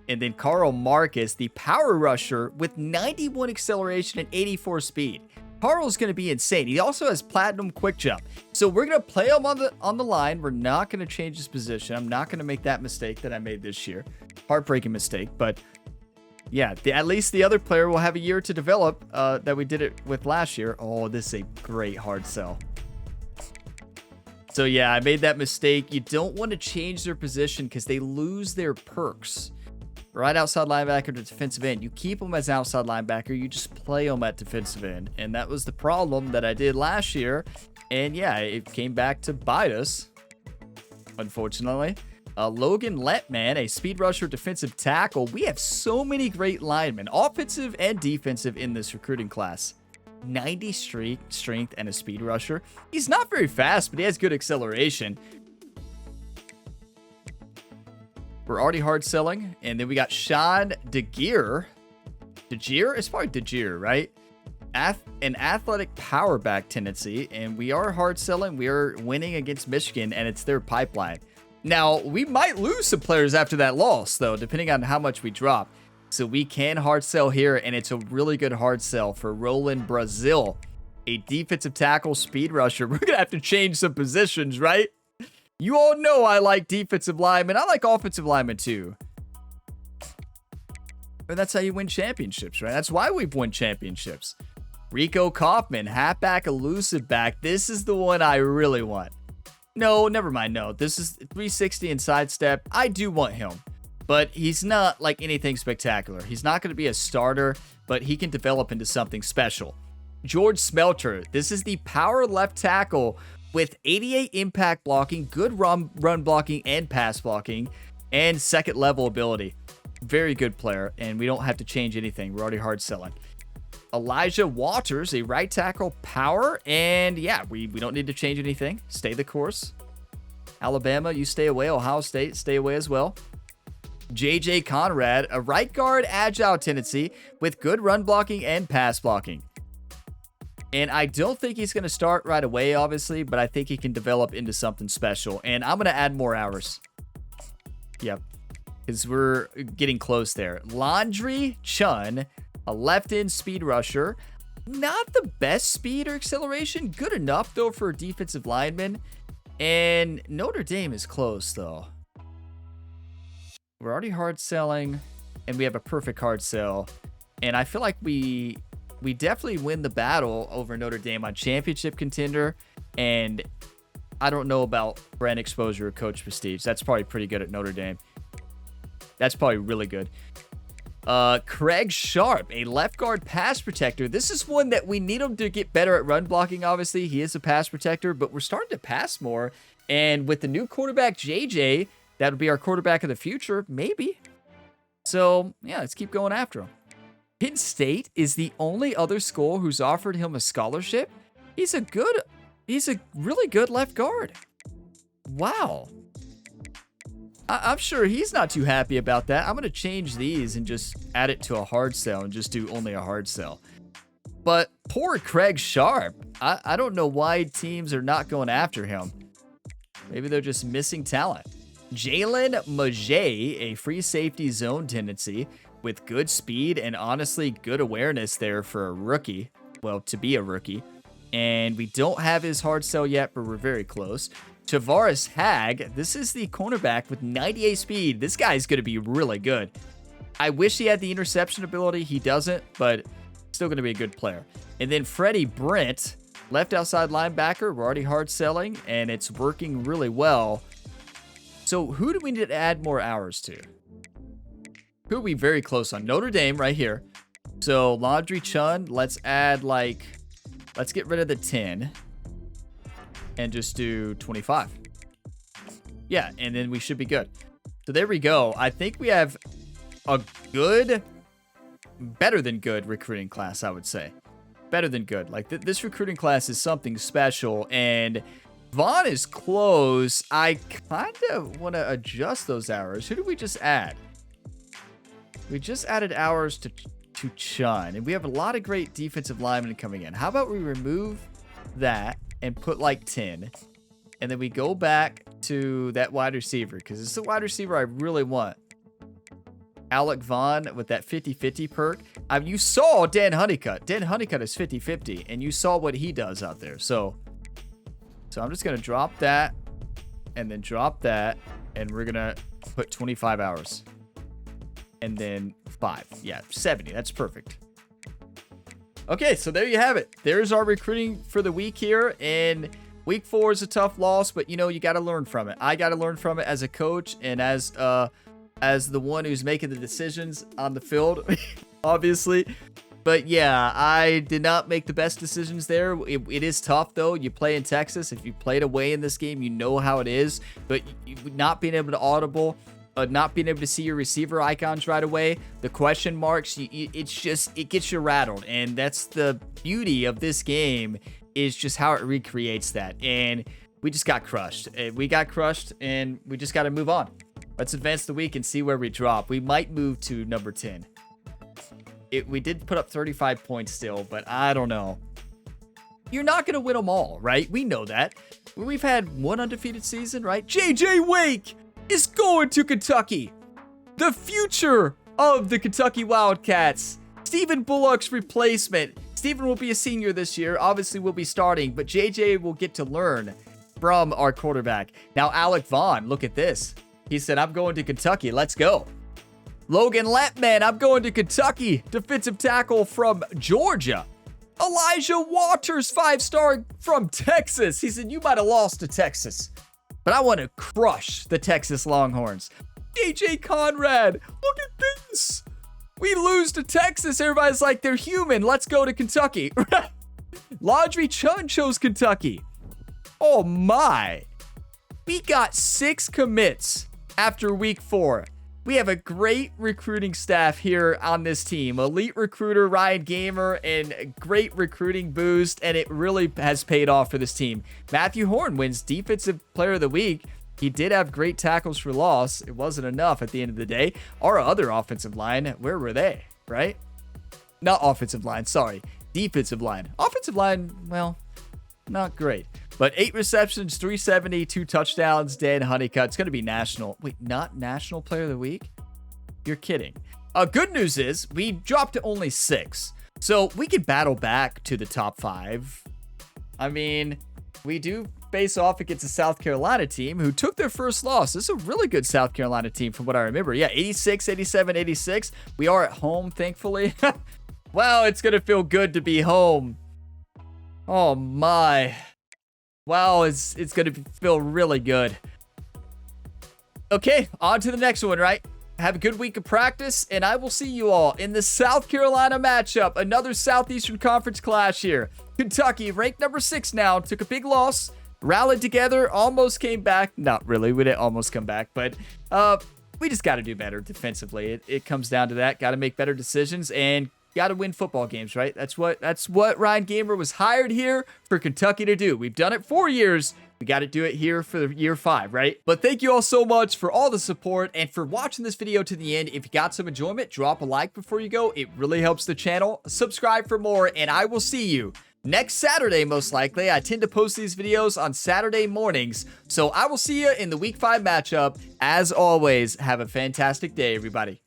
S1: And then Carl Marcus, the power rusher with 91 acceleration and 84 speed. Carl's going to be insane. He also has platinum quick jump. So we're going to play him on the line. We're not going to change his position. I'm not going to make that mistake that I made this year. Heartbreaking mistake. But yeah, at least the other player will have a year to develop that we did it with last year. Oh, this is a great hard sell. So yeah, I made that mistake. You don't want to change their position because they lose their perks. Right outside linebacker to defensive end. You keep them as outside linebacker. You just play them at defensive end. And that was the problem that I did last year. And yeah, it came back to bite us, unfortunately. Logan Letman, a speed rusher, defensive tackle. We have so many great linemen, offensive and defensive, in this recruiting class. 90 strength and a speed rusher. He's not very fast, but he has good acceleration. We're already hard selling. And then we got Sean DeGeer. DeGeer? It's probably DeGeer, right? An athletic power back tendency. And we are hard selling. We are winning against Michigan, and it's their pipeline. Now, we might lose some players after that loss, though, depending on how much we drop. So we can hard sell here, and it's a really good hard sell for Roland Brazil, a defensive tackle speed rusher. We're going to have to change some positions, right? You all know I like defensive linemen. I like offensive linemen too. But that's how you win championships, right? That's why we've won championships. Rico Kaufman, halfback, elusive back. This is the one I really want. No, never mind. No, this is 360 and sidestep. I do want him, but he's not like anything spectacular. He's not going to be a starter, but he can develop into something special. George Smelter. This is the power left tackle with 88 impact blocking, good run blocking and pass blocking, and second level ability. Very good player, and we don't have to change anything. We're already hard selling. Elijah Waters, a right tackle, power, and yeah, we don't need to change anything. Stay the course. Alabama, you stay away. Ohio State, stay away as well. JJ Conrad, a right guard, agile tendency with good run blocking and pass blocking. And I don't think he's going to start right away, obviously, but I think he can develop into something special. And I'm going to add more hours. Yep. Because we're getting close there. Laundry Chun, a left-end speed rusher. Not the best speed or acceleration. Good enough, though, for a defensive lineman. And Notre Dame is close, though. We're already hard selling, and we have a perfect hard sell. And I feel like we definitely win the battle over Notre Dame on championship contender. And I don't know about brand exposure or coach prestige. That's probably pretty good at Notre Dame. That's probably really good. Craig Sharp, a left guard pass protector. This is one that we need him to get better at run blocking, obviously. He is a pass protector, but we're starting to pass more. And with the new quarterback, JJ, that'll be our quarterback of the future, maybe. So, yeah, let's keep going after him. Penn State is the only other school who's offered him a scholarship. He's a really good left guard. Wow. I'm sure he's not too happy about that. I'm going to change these and just add it to a hard sell and just do only a hard sell. But poor Craig Sharp. I don't know why teams are not going after him. Maybe they're just missing talent. Jalen Majay, a free safety zone tendency with good speed and honestly good awareness there for a rookie. Well, to be a rookie. And we don't have his hard sell yet, but we're very close. Tavares Hag, this is the cornerback with 98 speed. This guy's going to be really good. I wish he had the interception ability. He doesn't, but still going to be a good player. And then Freddie Brent, left outside linebacker. We're already hard selling, and it's working really well. So who do we need to add more hours to? Who are we very close on? Notre Dame right here. So Laundry Chun, let's get rid of the 10. And just do 25. Yeah, and then we should be good. So there we go. I think we have a better than good recruiting class, I would say. Better than good. Like, this recruiting class is something special, and Vaughn is close. I kind of want to adjust those hours. Who did we just add? We just added hours to Chun, and we have a lot of great defensive linemen coming in. How about we remove that and put like 10, and then we go back to that wide receiver, because it's the wide receiver I really want. Alec Vaughn with that 50-50 perk. You saw Dan Honeycutt. Dan Honeycutt is 50-50, and you saw what he does out there. So I'm just going to drop that, and then drop that, and we're going to put 25 hours. And then 5. Yeah, 70. That's perfect. Okay, so there you have it. There's our recruiting for the week here. And week 4 is a tough loss, but you got to learn from it. I got to learn from it as a coach and as the one who's making the decisions on the field, obviously. But yeah, I did not make the best decisions there. It is tough, though. You play in Texas. If you played away in this game, you know how it is. But not being able to audible, not being able to see your receiver icons right away, the question marks, it gets you rattled. And that's the beauty of this game, is just how it recreates that. And we just got crushed. We got crushed, and we just got to move on. Let's advance the week and see where we drop. We might move to number 10. We did put up 35 points still, but I don't know. You're not going to win them all, right? We know that. We've had one undefeated season, right? JJ Wake is going to Kentucky. The future of the Kentucky Wildcats. Stephen Bullock's replacement. Stephen will be a senior this year. Obviously, will be starting, but JJ will get to learn from our quarterback. Now, Alec Vaughn, look at this. He said, I'm going to Kentucky. Let's go. Logan Lampman, I'm going to Kentucky. Defensive tackle from Georgia. Elijah Waters, 5-star from Texas. He said, you might have lost to Texas, but I want to crush the Texas Longhorns. DJ Conrad, look at this. We lose to Texas. Everybody's like, they're human. Let's go to Kentucky. Laundry Chun chose Kentucky. Oh my. We got 6 commits after week 4. We have a great recruiting staff here on this team. Elite recruiter Ryan Gamer and great recruiting boost, and it really has paid off for this team. Matthew Horn wins Defensive Player of the Week. He did have great tackles for loss. It wasn't enough at the end of the day. Our other offensive line, where were they, right? Not offensive line, sorry. Defensive line. Offensive line, well, not great. But 8 receptions, 370, 2 touchdowns. Dan Honeycutt. It's going to be national. Wait, not National Player of the Week? You're kidding. Good news is we dropped to only 6. So we could battle back to the top 5. I mean, we do face off against a South Carolina team who took their first loss. This is a really good South Carolina team from what I remember. Yeah, 86, 87, 86. We are at home, thankfully. Wow, it's going to feel good to be home. Oh, my. Wow, it's going to feel really good. Okay, on to the next one, right? have a good week of practice, and I will see you all in the South Carolina matchup. Another Southeastern Conference clash here. Kentucky, ranked number 6 now, took a big loss, rallied together, almost came back. Not really, we didn't almost come back, but we just got to do better defensively. It comes down to that. Got to make better decisions and got to win football games, right? That's what Ryan Gamer was hired here for Kentucky to do. We've done it 4 years. We got to do it here for year 5, right? But thank you all so much for all the support and for watching this video to the end. If you got some enjoyment, drop a like before you go. It really helps the channel. Subscribe for more, and I will see you next Saturday, most likely. I tend to post these videos on Saturday mornings. So I will see you in the Week 5 matchup. As always, have a fantastic day, everybody.